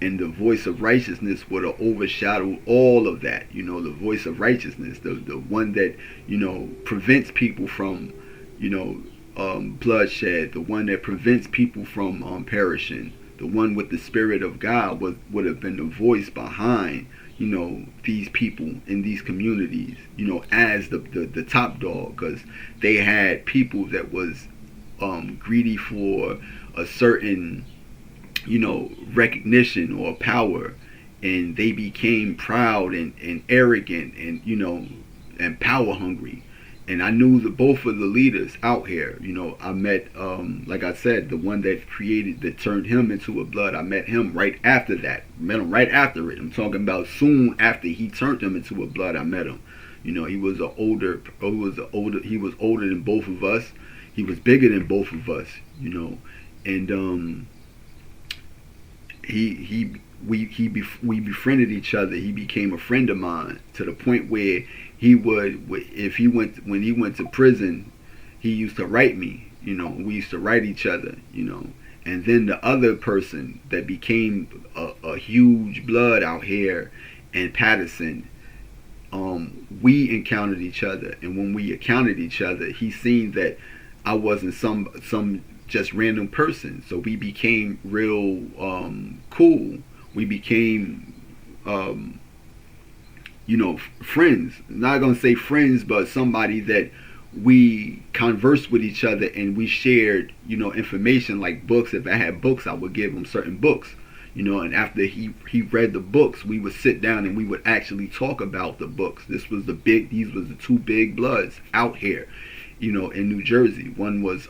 and the voice of righteousness would have overshadowed all of that, the voice of righteousness, the one that, prevents people from, bloodshed, the one that prevents people from perishing, the one with the Spirit of God would have been the voice behind, these people in these communities, as the top dog, because they had people that was greedy for a certain, recognition or power, and they became proud and arrogant and, and power hungry. And I knew both of the leaders out here. I met, like I said, the one that turned him into a blood. I met him right after that. Met him right after it. I'm talking about soon after he turned him into a blood. I met him. He was older than both of us. He was bigger than both of us. And we befriended each other. He became a friend of mine, to the point where when he went to prison, he used to write me. We used to write each other. And then the other person that became a huge blood out here in Patterson, we encountered each other, and when we encountered each other, he seen that I wasn't some just random person. So we became real cool. We became friends. Not gonna say friends, but somebody that we conversed with each other, and we shared, information like books. If I had books, I would give him certain books, and after he read the books, we would sit down and we would actually talk about the books. These was the two big bloods out here, in New Jersey. One was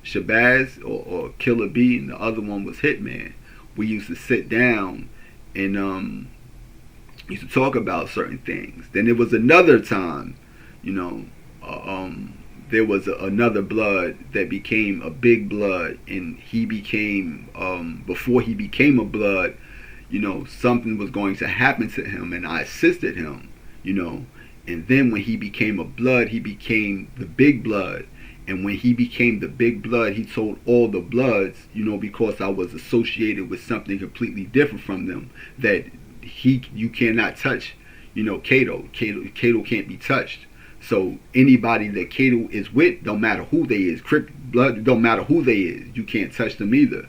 Shabazz or Killer B, and the other one was Hitman. We used to sit down and used to talk about certain things. Then there was another time, there was another blood that became a big blood, and he became, before he became a blood, something was going to happen to him, and I assisted him, and then when he became a blood, he became the big blood. And when he became the big blood, he told all the bloods, because I was associated with something completely different from them, that you cannot touch, Cato. Cato can't be touched. So anybody that Cato is with, don't matter who they is, Crip blood, don't matter who they is, you can't touch them either.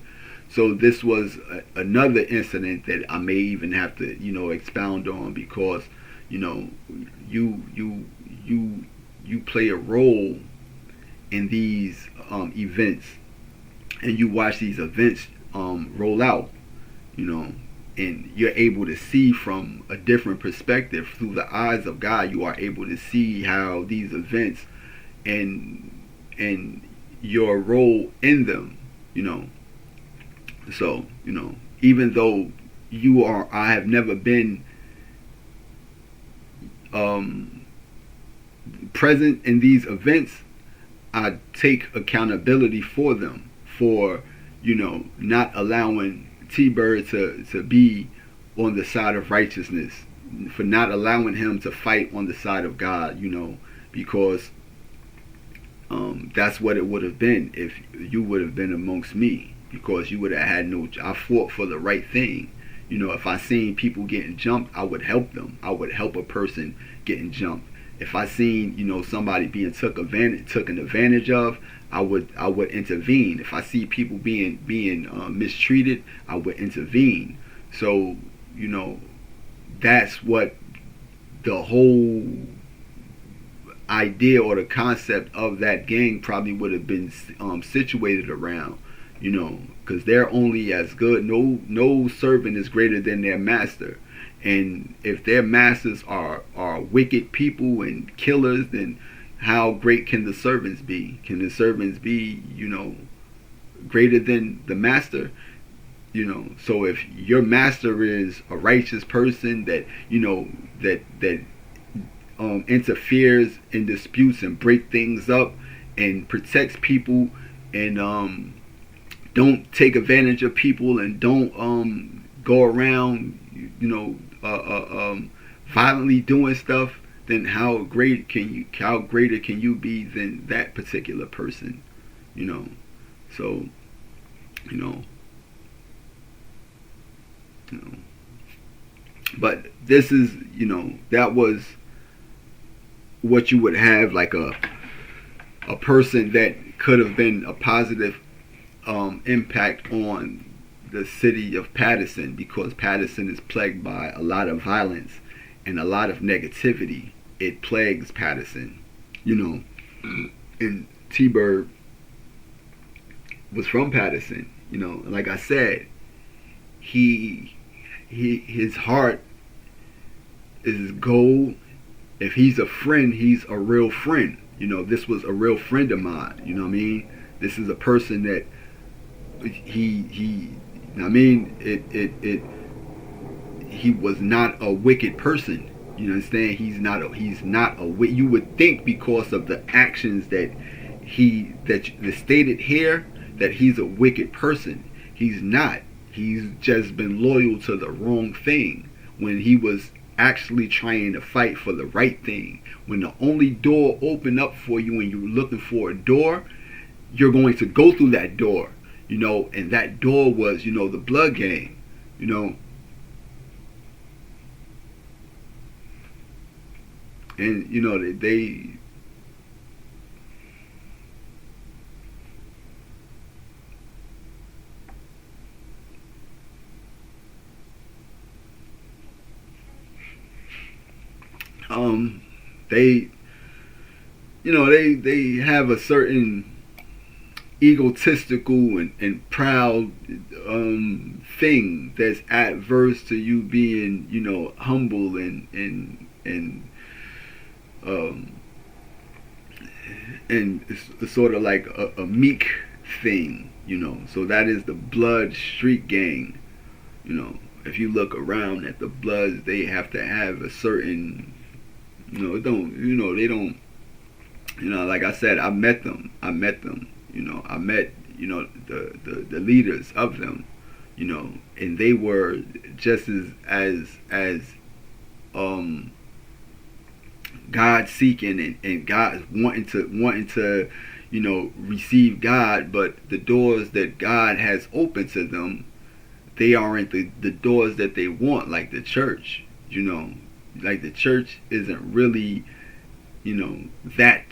So this was another incident that I may even have to, expound on, because, you play a role in these events, and you watch these events roll out, and you're able to see from a different perspective through the eyes of God. You are able to see how these events and your role in them, So, even though I have never been um, present in these events, I take accountability for them, for not allowing T-Bird to be on the side of righteousness, for not allowing him to fight on the side of God, because that's what it would have been if you would have been amongst me, because you would have had no. I fought for the right thing. If I seen people getting jumped, I would help them. I would help a person getting jumped. If I seen somebody being taken advantage of, I would intervene. If I see people being mistreated, I would intervene. So that's what the whole idea or the concept of that gang probably would have been situated around. Because they're only as good. No servant is greater than their master. And if their masters are wicked people and killers, then how great can the servants be? Can the servants be, greater than the master? So if your master is a righteous person that interferes in disputes and break things up and protects people and don't take advantage of people and don't go around violently doing stuff, then how greater can you be than that particular person? So but this is that was what you would have, like a person that could have been a positive impact on the city of Patterson, because Patterson is plagued by a lot of violence and a lot of negativity. It plagues Patterson, and T-Bird was from Patterson, like I said, his heart is gold. If he's a friend, he's a real friend. This was a real friend of mine. You know what I mean? This is a person that he was not a wicked person. You understand? He's not a you would think, because of the actions that stated here, that he's a wicked person. He's not. He's just been loyal to the wrong thing when he was actually trying to fight for the right thing. When the only door opened up for you and you're looking for a door, you're going to go through that door, and that door was, the blood gang, and they they have a certain egotistical and proud thing that's adverse to you being humble and it's sort of like a meek thing, so that is the blood street gang. If you look around at the Bloods, they have to have a certain they don't like I said, I met them. I met the leaders of them, and they were just as God seeking and God wanting to receive God, but the doors that God has opened to them, they aren't the doors that they want, like the church. Like the church isn't really that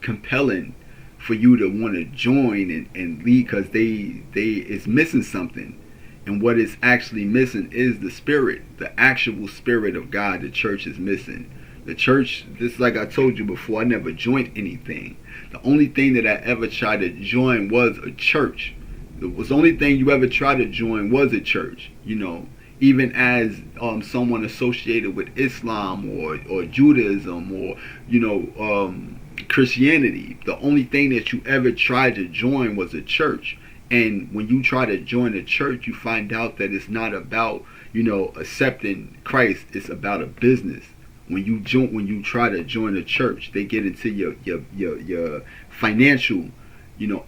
compelling for you to want to join and lead, because they it's missing something. And what is actually missing is the spirit, the actual spirit of God. The church is missing. The church, this, like I told you before, I never joined anything. The only thing that I ever tried to join was a church. The only thing you ever tried to join was a church. Even as someone associated with Islam or Judaism or Christianity, the only thing that you ever tried to join was a church. And when you try to join a church, you find out that it's not about, accepting Christ. It's about a business. When you try to join a church, they get into your financial,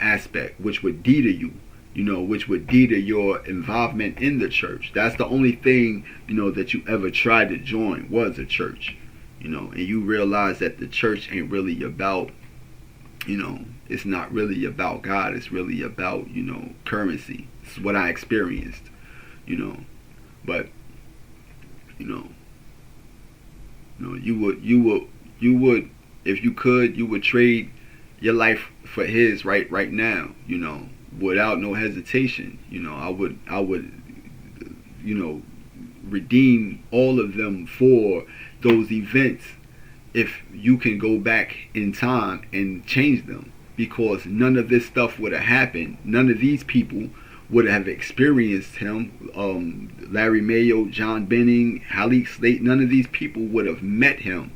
aspect, which would deter you, which would deter your involvement in the church. That's the only thing, that you ever tried to join was a church, and you realize that the church ain't really about, it's not really about God. It's really about, currency. This is what I experienced, but, you would, if you could, you would trade your life for his right now, without no hesitation. I would, redeem all of them for those events if you can go back in time and change them, because none of this stuff would have happened. None of these people would have experienced him. Larry Mayo, John Benning, Halik Slate, none of these people would have met him,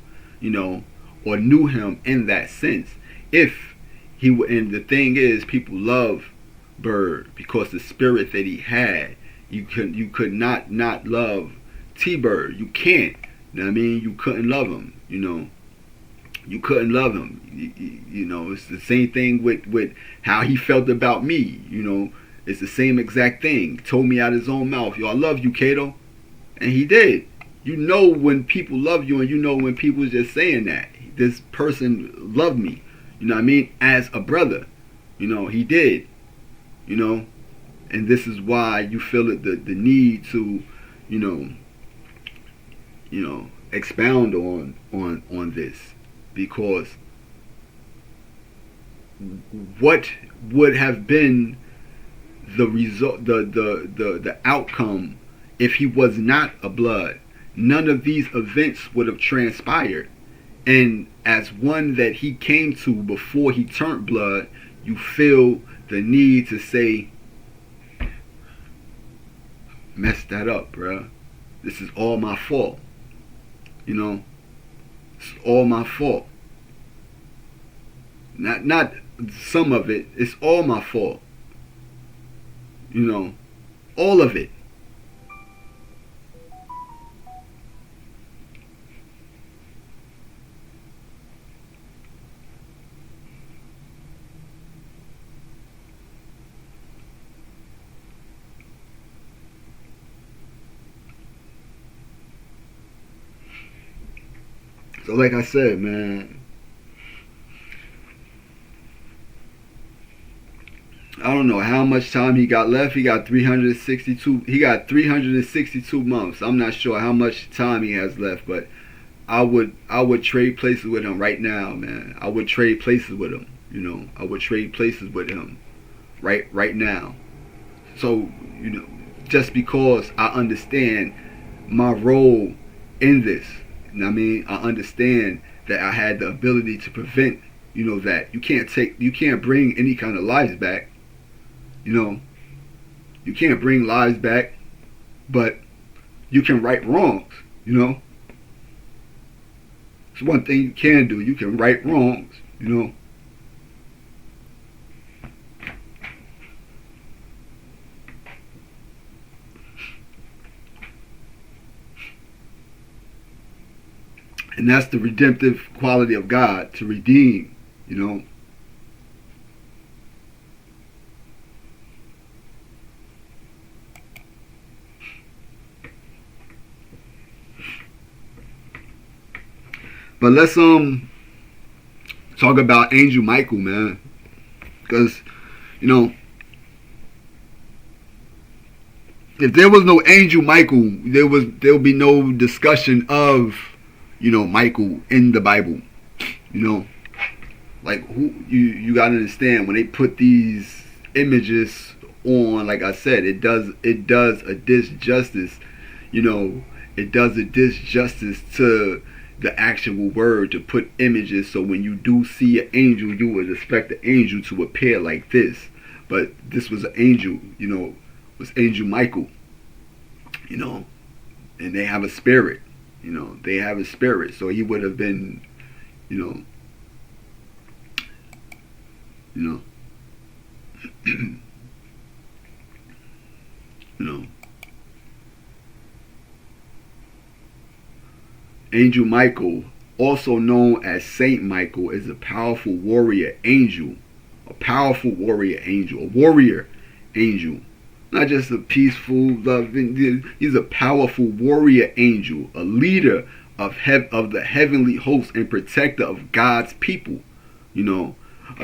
or knew him in that sense. If he would, and the thing is, people love Bird because the spirit that he had. You could not love T-Bird. You can't. You know what I mean? You couldn't love him. You couldn't love him. It's the same thing with how he felt about me. It's the same exact thing. Told me out his own mouth, yo, I love you, Kato. And he did. When people love you, and when people just saying that. This person loved me. You know what I mean? As a brother. He did. And this is why you feel it, the need to, expound on this. Because what would have been the result, the outcome, if he was not a blood? None of these events would have transpired. And as one that he came to before he turned blood, you feel the need to say, mess that up, bruh. This is all my fault. It's all my fault. Not some of it. It's all my fault. All of it. So like I said, man, I don't know how much time he got left. He got 362. He got 362 months. I'm not sure how much time he has left, but I would trade places with him right now, man. I would trade places with him. I would trade places with him right now. So, just because I understand my role in this. I mean, I understand that I had the ability to prevent, that you can't bring any kind of lives back. You can't bring lives back, but you can right wrongs. It's one thing you can do. You can right wrongs. And that's the redemptive quality of God, to redeem, But let's talk about Angel Michael, man. Because, if there was no Angel Michael, there would be no discussion of, Michael in the Bible. Like, who you gotta understand, when they put these images on, like I said, it does a disjustice, it does a disjustice to the actual word to put images. So when you do see an angel, you would expect the angel to appear like this, but this was an angel, was Angel Michael, and they have a spirit. They have a spirit, so he would have been, You know, Angel Michael, also known as Saint Michael, is a powerful warrior angel. A powerful warrior angel. A warrior angel. Not just a peaceful, loving. He's a powerful warrior angel. A leader of the heavenly host and protector of God's people. You know,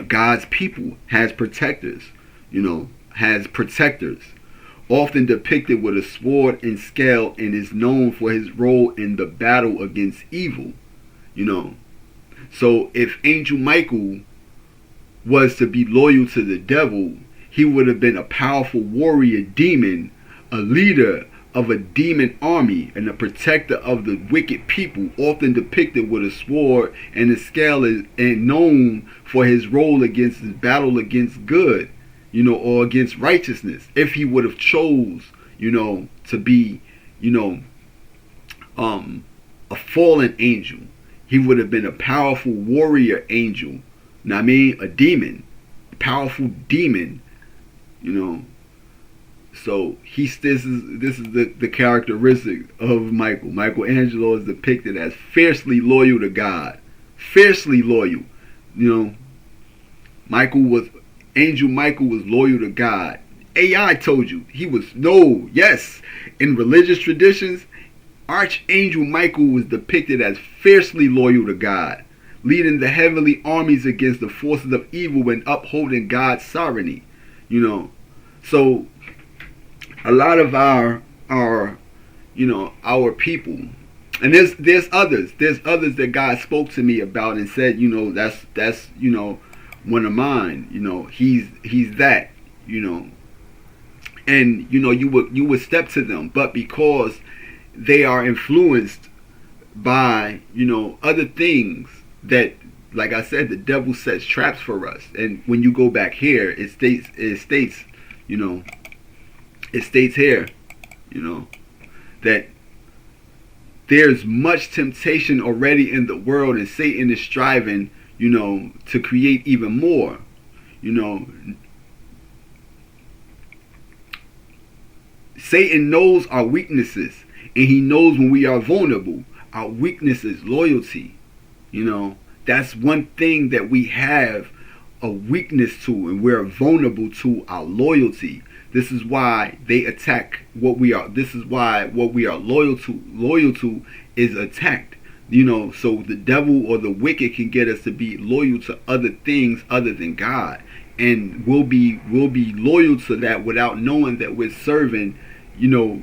God's people has protectors. You know, has protectors. Often depicted with a sword and scale, and is known for his role in the battle against evil. You know, so if Angel Michael was to be loyal to the devil, he would have been a powerful warrior demon, a leader of a demon army, and a protector of the wicked people, often depicted with a sword and a scale, and known for his role against his battle against good, you know, or against righteousness. If he would have chose, you know, to be, you know, a fallen angel, he would have been a powerful warrior angel. Now, I mean, a demon, a powerful demon, you know. So this is the characteristic of Michael. Michelangelo is depicted as fiercely loyal to God, fiercely loyal. You know, Angel Michael was loyal to God. AI told you he was yes. In religious traditions, Archangel Michael was depicted as fiercely loyal to God, leading the heavenly armies against the forces of evil and upholding God's sovereignty. You know, so a lot of our you know, our people, and there's others that God spoke to me about and said, you know, that's you know, one of mine. You know, he's that, you know, and you know, you would step to them, but because they are influenced by, you know, other things that, like I said, the devil sets traps for us. And when you go back here, it states, you know, it states here, you know, that there's much temptation already in the world, and Satan is striving, you know, to create even more. You know, Satan knows our weaknesses, and he knows when we are vulnerable. Our weakness is loyalty. You know, that's one thing that we have a weakness to, and we're vulnerable to our loyalty. This is why they attack what we are. This is why what we are loyal to is attacked. You know, so the devil or the wicked can get us to be loyal to other things other than God, and we'll be loyal to that without knowing that we're serving, you know,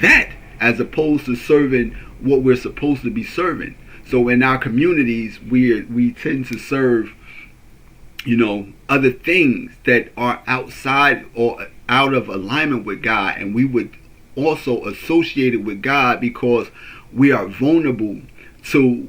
that, as opposed to serving what we're supposed to be serving. So in our communities, we tend to serve, you know, other things that are outside or out of alignment with God, and we would also associate it with God because we are vulnerable to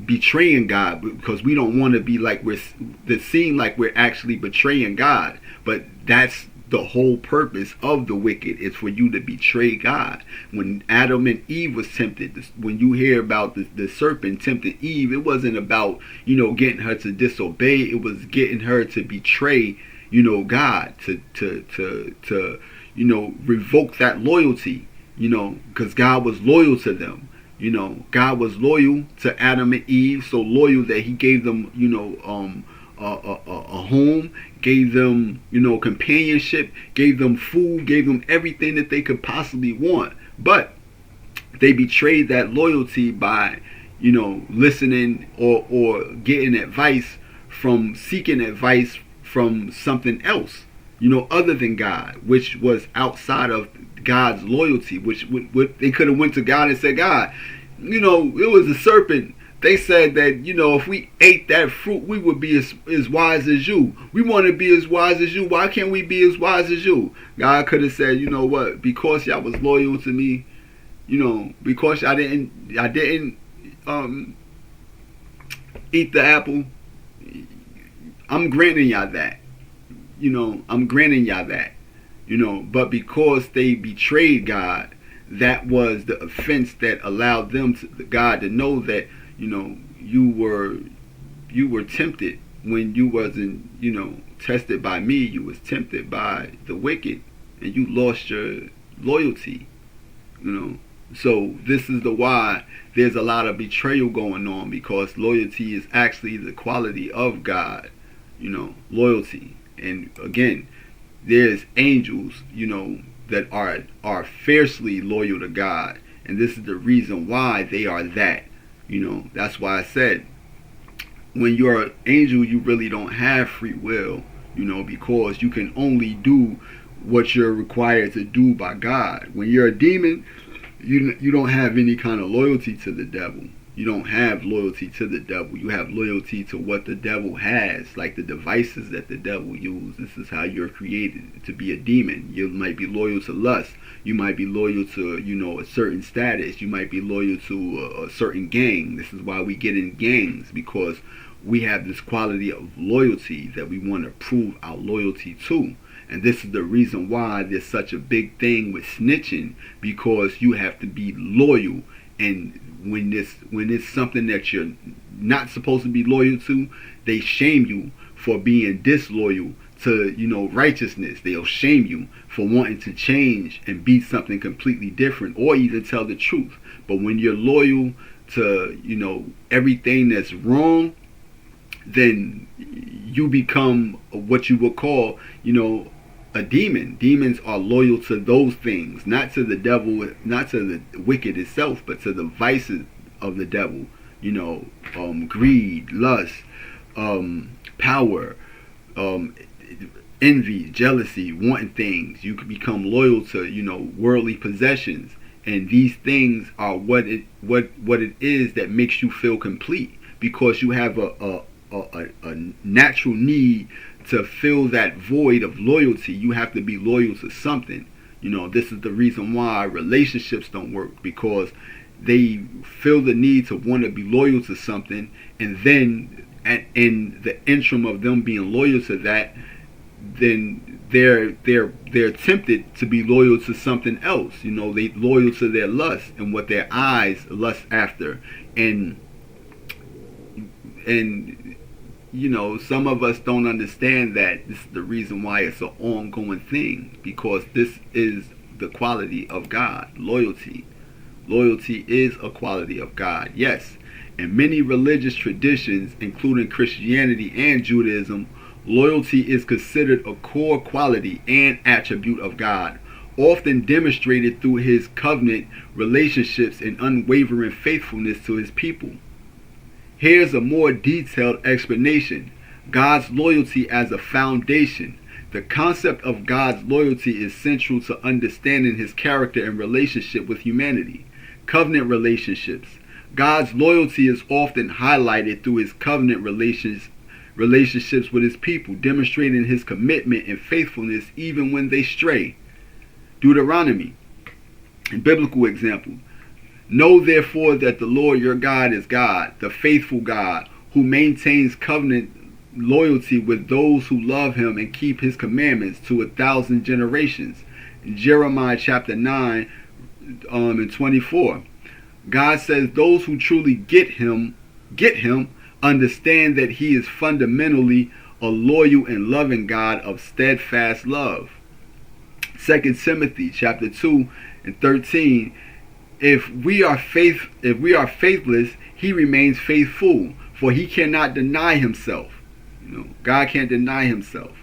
betraying God, because we don't want to be like it seem like we're actually betraying God. But that's the whole purpose of the wicked, is for you to betray God. When Adam and Eve was tempted, when you hear about the serpent tempted Eve, it wasn't about, you know, getting her to disobey. It was getting her to betray, you know, God, to you know, revoke that loyalty, you know, because God was loyal to them. You know, God was loyal to Adam and Eve, so loyal that he gave them, you know, a home, gave them, you know, companionship, gave them food, gave them everything that they could possibly want. But they betrayed that loyalty by, you know, listening or getting advice from, seeking advice from something else, you know, other than God, which was outside of God's loyalty, which they could have went to God and said, God, you know, it was a serpent. They said that, you know, if we ate that fruit, we would be as wise as you. We want to be as wise as you. Why can't we be as wise as you? God could have said, you know what, because y'all was loyal to me, you know, because I didn't eat the apple, I'm granting y'all that. You know, I'm granting y'all that. You know, but because they betrayed God, that was the offense that allowed them God to know that, you know, you were tempted when you wasn't, you know, tested by me. You was tempted by the wicked, and you lost your loyalty. You know, so this is the why there's a lot of betrayal going on, because loyalty is actually the quality of God. Loyalty. And again, there's angels, that are fiercely loyal to God, and this is the reason why they are that. That's why I said, when you're an angel, you really don't have free will, because you can only do what you're required to do by God. When you're a demon, you don't have any kind of loyalty to the devil. You don't have loyalty to the devil. You have loyalty to what the devil has, like the devices that the devil uses. This is how you're created to be a demon. You might be loyal to lust. You might be loyal to, a certain status. You might be loyal to a certain gang. This is why we get in gangs, because we have this quality of loyalty that we want to prove our loyalty to. And this is the reason why there's such a big thing with snitching, because you have to be loyal. And when it's something that you're not supposed to be loyal to, they shame you for being disloyal to righteousness. They'll shame you for wanting to change and be something completely different, or even tell the truth. But when you're loyal to everything that's wrong, then you become what you would call a demon. Demons are loyal to those things, not to the devil, not to the wicked itself, but to the vices of the devil. Greed, lust, power, envy, jealousy, wanting things. You can become loyal to worldly possessions, and these things are what it is that makes you feel complete, because you have a natural need to fill that void of loyalty. You have to be loyal to something. This is the reason why relationships don't work, because they feel the need to want to be loyal to something, and then in the interim of them being loyal to that, then they're tempted to be loyal to something else. They loyal to their lust and what their eyes lust after, and some of us don't understand that this is the reason why it's an ongoing thing, because this is the quality of God. Loyalty is a quality of God, yes. In many religious traditions, including Christianity and Judaism, loyalty is considered a core quality and attribute of God, often demonstrated through his covenant relationships and unwavering faithfulness to his people. Here's a more detailed explanation. God's loyalty as a foundation. The concept of God's loyalty is central to understanding his character and relationship with humanity. Covenant relationships. God's loyalty is often highlighted through his covenant relationships with his people, demonstrating his commitment and faithfulness even when they stray. Deuteronomy. A biblical example. Know therefore that the Lord your God is God, the faithful God, who maintains covenant loyalty with those who love him and keep his commandments to 1,000 generations. Jeremiah chapter 9 and 24. God says those who truly get him, understand that he is fundamentally a loyal and loving God of steadfast love. 2 Timothy chapter 2 and 13. If we are faithless, he remains faithful, for he cannot deny himself. God can't deny himself.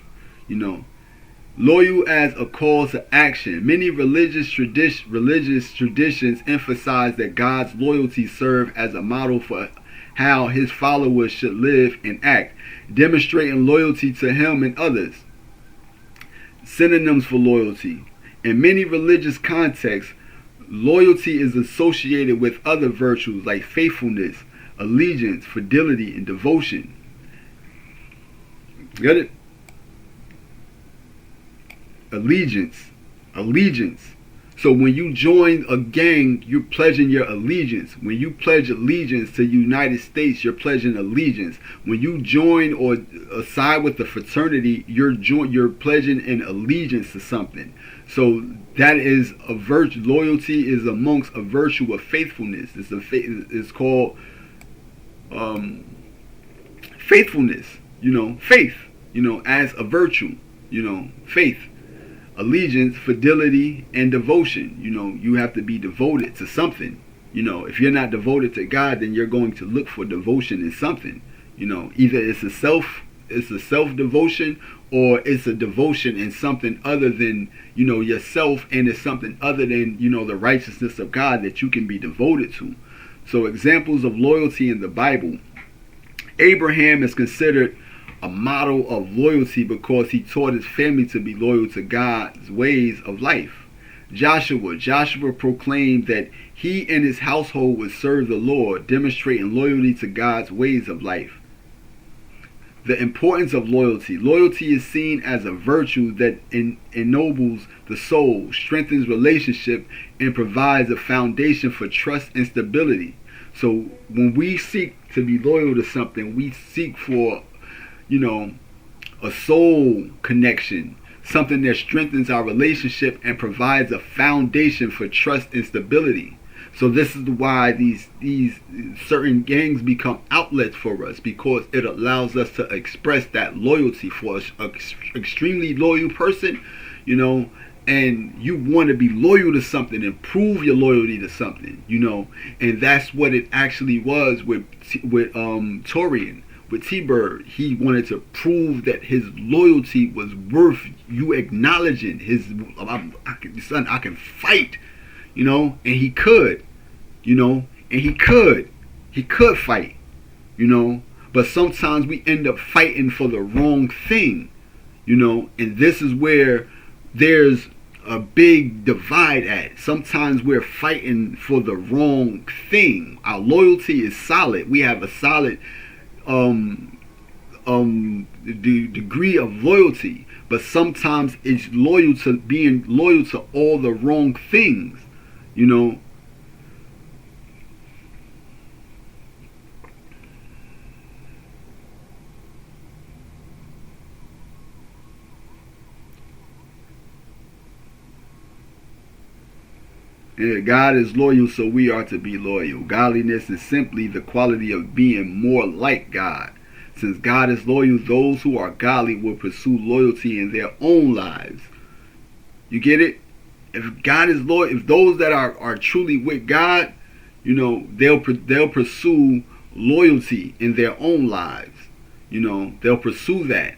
Loyal as a call to action. Many religious traditions emphasize that God's loyalty serves as a model for how his followers should live and act, demonstrating loyalty to him and others. Synonyms for loyalty. In many religious contexts, loyalty is associated with other virtues like faithfulness, allegiance, fidelity, and devotion. Get it? Allegiance. So when you join a gang, you're pledging your allegiance. When you pledge allegiance to the United States, you're pledging allegiance. When you join or side with the fraternity, you're pledging an allegiance to something. So that is a virtue. Loyalty is amongst a virtue of faithfulness. It's called faithfulness. Faith. As a virtue. Faith. allegiance, fidelity, and devotion. You have to be devoted to something. If you're not devoted to God, then you're going to look for devotion in something. Either it's a self devotion, or it's a devotion in something other than yourself, and it's something other than the righteousness of God that you can be devoted to. So examples of loyalty in the Bible: Abraham is considered a model of loyalty because he taught his family to be loyal to God's ways of life. Joshua proclaimed that he and his household would serve the Lord, demonstrating loyalty to God's ways of life. The importance of loyalty. Loyalty is seen as a virtue that ennobles the soul, strengthens relationship, and provides a foundation for trust and stability. So when we seek to be loyal to something, we seek for, a soul connection, something that strengthens our relationship and provides a foundation for trust and stability. So this is why these certain gangs become outlets for us, because it allows us to express that loyalty. For an extremely loyal person, and you want to be loyal to something and prove your loyalty to something, and that's what it actually was with Torian. With T-Bird, he wanted to prove that his loyalty was worth you acknowledging his. Son, I can fight, and he could, and he could fight, But sometimes we end up fighting for the wrong thing, and this is where there's a big divide at. Sometimes we're fighting for the wrong thing. Our loyalty is solid. We have a solid degree of loyalty, but sometimes it's being loyal to all the wrong things, And God is loyal, so we are to be loyal. Godliness is simply the quality of being more like God. Since God is loyal, those who are godly will pursue loyalty in their own lives. You get it? If God is loyal, if those that are truly with God, they'll pursue loyalty in their own lives. They'll pursue that.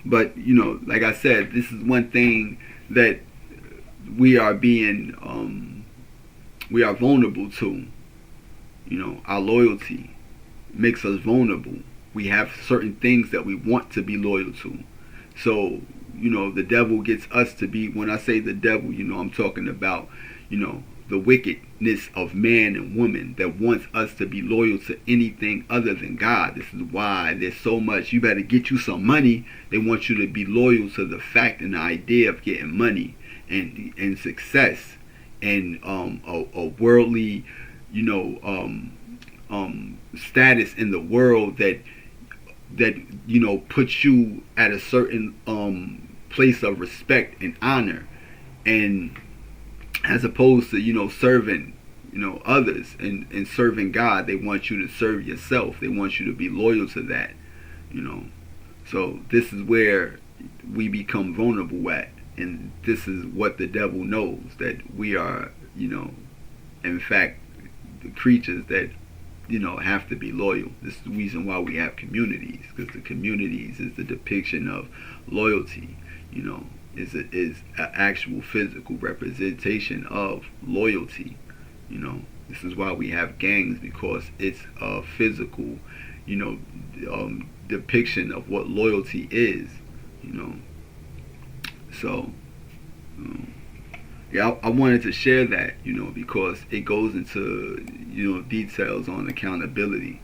But like I said, this is one thing that we are vulnerable to. Our loyalty makes us vulnerable. We have certain things that we want to be loyal to. So, the devil gets us to be, when I say the devil, I'm talking about, the wickedness of man and woman that wants us to be loyal to anything other than God. This is why there's so much, you better get you some money. They want you to be loyal to the fact and the idea of getting money and success and a worldly status in the world that puts you at a certain place of respect and honor, and as opposed to serving others and serving God. They want you to serve yourself. They want you to be loyal to that. So this is where we become vulnerable at. And this is what the devil knows, that we are, in fact, the creatures that, have to be loyal. This is the reason why we have communities, because the communities is the depiction of loyalty, is an actual physical representation of loyalty. This is why we have gangs, because it's a physical, depiction of what loyalty is, So, I wanted to share that, because it goes into, details on accountability,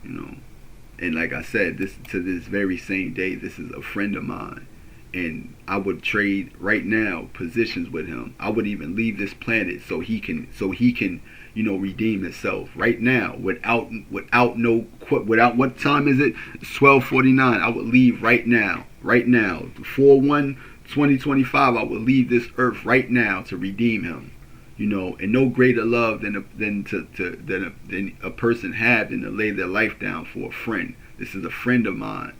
And like I said, to this very same day, this is a friend of mine. And I would trade right now positions with him. I would even leave this planet so he can, redeem himself right now without what time is it? It's 12:49. I would leave right now. 4/1/2025. I would leave this earth right now to redeem him. And no greater love than a person have than to lay their life down for a friend. This is a friend of mine.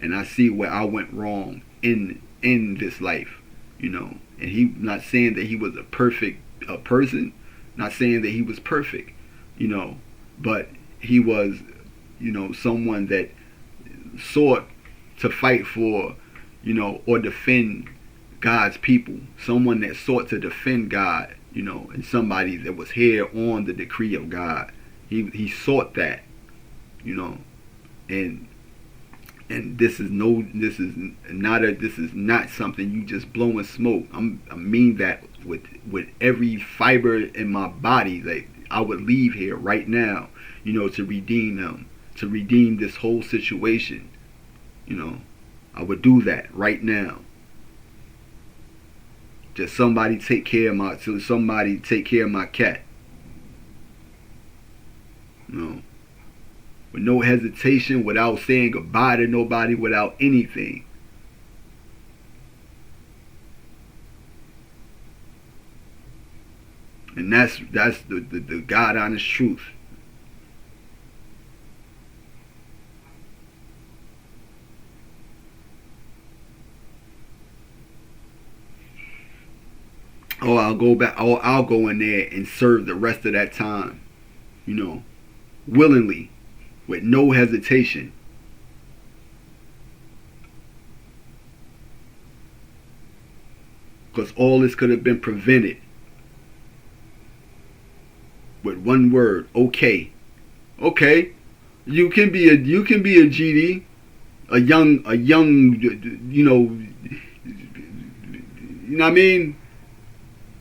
and I see where I went wrong in this life, you know. And he not saying that he was a perfect person, not saying that he was perfect, you know, but he was, you know, someone that sought to fight for, you know, or defend God's people, someone that sought to defend God, you know, and somebody that was here on the decree of God. He sought that, you know, and this is not something you just blowing smoke. I mean that with every fiber in my body. Like, I would leave here right now, you know, to redeem them, to redeem this whole situation. You know, I would do that right now. Just somebody take care of my cat. You know, with no hesitation, without saying goodbye to nobody, without anything. And that's the God honest truth. Or I'll go back, or I'll go in there and serve the rest of that time, you know, willingly, with no hesitation. Because all this could have been prevented with one word: okay. Okay, you can be a GD, a young, you know what I mean.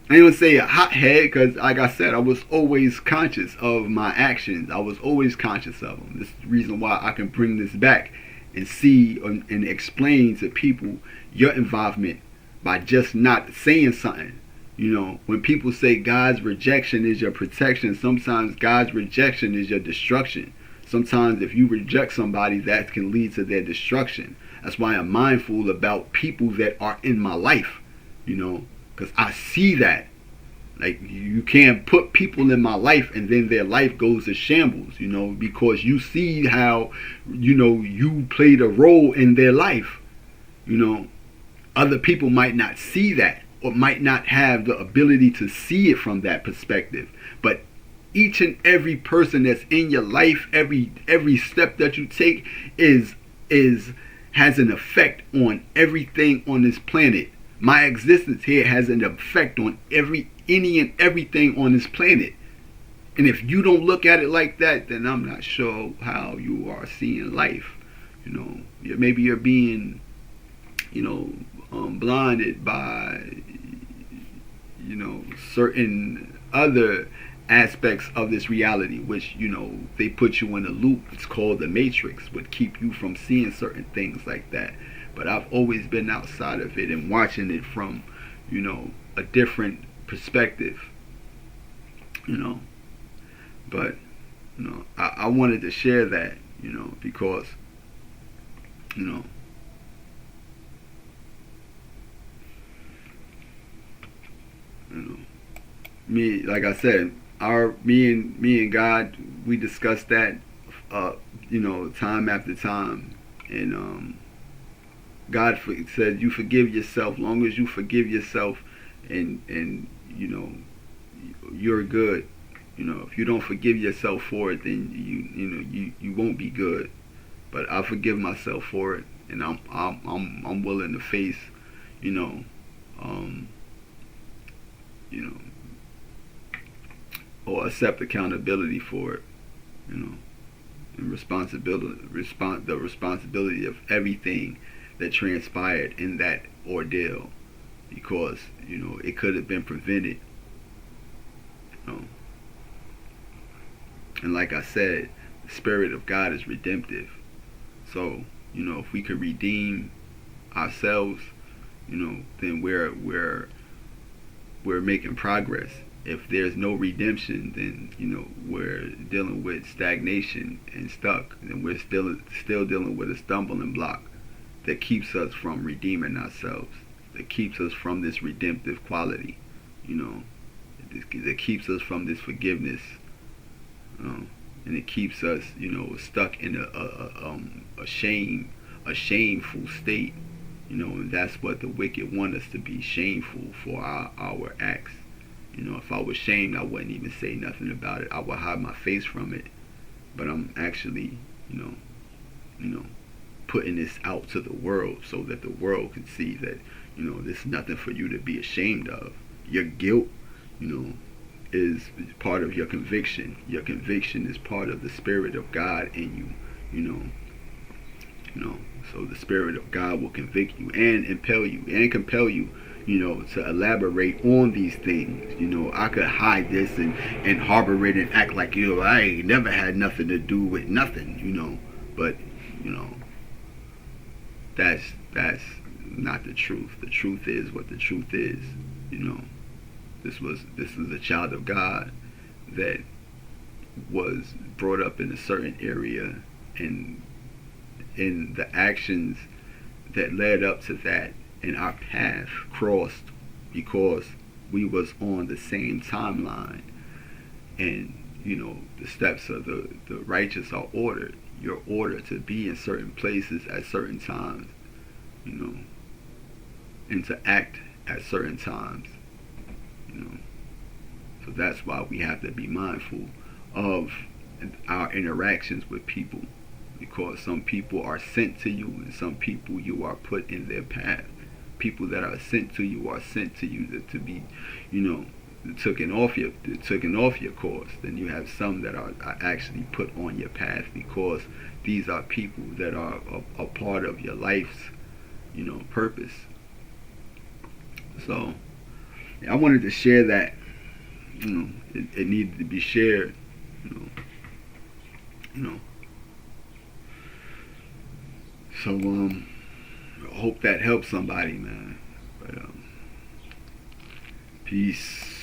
I ain't gonna say a hothead, because, like I said, I was always conscious of my actions. I was always conscious of them. This is the reason why I can bring this back and see and explain to people your involvement by just not saying something. You know, when people say God's rejection is your protection, sometimes God's rejection is your destruction. Sometimes if you reject somebody, that can lead to their destruction. That's why I'm mindful about people that are in my life, you know, because I see that. Like, you can't put people in my life and then their life goes to shambles, you know, because you see how, you know, you played a role in their life. You know, other people might not see that, or might not have the ability to see it from that perspective. But each and every person that's in your life, every step that you take is has an effect on everything on this planet. My existence here has an effect on any and everything on this planet. And if you don't look at it like that, then I'm not sure how you are seeing life. You know, maybe you're being, you know, blinded by, you know, certain other aspects of this reality, which, you know, they put you in a loop. It's called the Matrix, would keep you from seeing certain things like that. But I've always been outside of it and watching it from, you know, a different perspective, you know. But, you know, I wanted to share that, you know, because, you know, me, like I said, me and God, we discussed that, you know, time after time. And God said, you forgive yourself. Long as you forgive yourself, and you know, you're good. You know, if you don't forgive yourself for it, then you won't be good. But I forgive myself for it, and I'm willing to face, you know, you know, or accept accountability for it, you know, and the responsibility of everything that transpired in that ordeal, because, you know, it could have been prevented, you know. And like I said, the Spirit of God is redemptive. So, you know, if we could redeem ourselves, you know, then we're making progress. If there's no redemption, then, you know, we're dealing with stagnation and stuck, and we're still dealing with a stumbling block that keeps us from redeeming ourselves, that keeps us from this redemptive quality, you know, that keeps us from this forgiveness, and it keeps us, you know, stuck in a shame a shameful state. And that's what the wicked want us to be, shameful for our acts. If I was shamed, I wouldn't even say nothing about it. I would hide my face from it. But I'm actually, putting this out to the world so that the world can see that, there's nothing for you to be ashamed of. Your guilt, is part of your conviction. Your conviction is part of the Spirit of God in you. So the Spirit of God will convict you and impel you and compel you, to elaborate on these things. I could hide this and harbor it and act like, I ain't never had nothing to do with nothing, but, that's not the truth. The truth is what the truth is. This is a child of God that was brought up in a certain area, and in the actions that led up to that, and our path crossed because we was on the same timeline. And the steps of the righteous are ordered. You're ordered to be in certain places at certain times, and to act at certain times. So that's why we have to be mindful of our interactions with people, because some people are sent to you and some people you are put in their path. People that are sent to you are sent to you to be, taken off your course. Then you have some that are actually put on your path because these are people that are a part of your life's, purpose. So I wanted to share that. It needed to be shared. So I hope that helps somebody, man. But peace.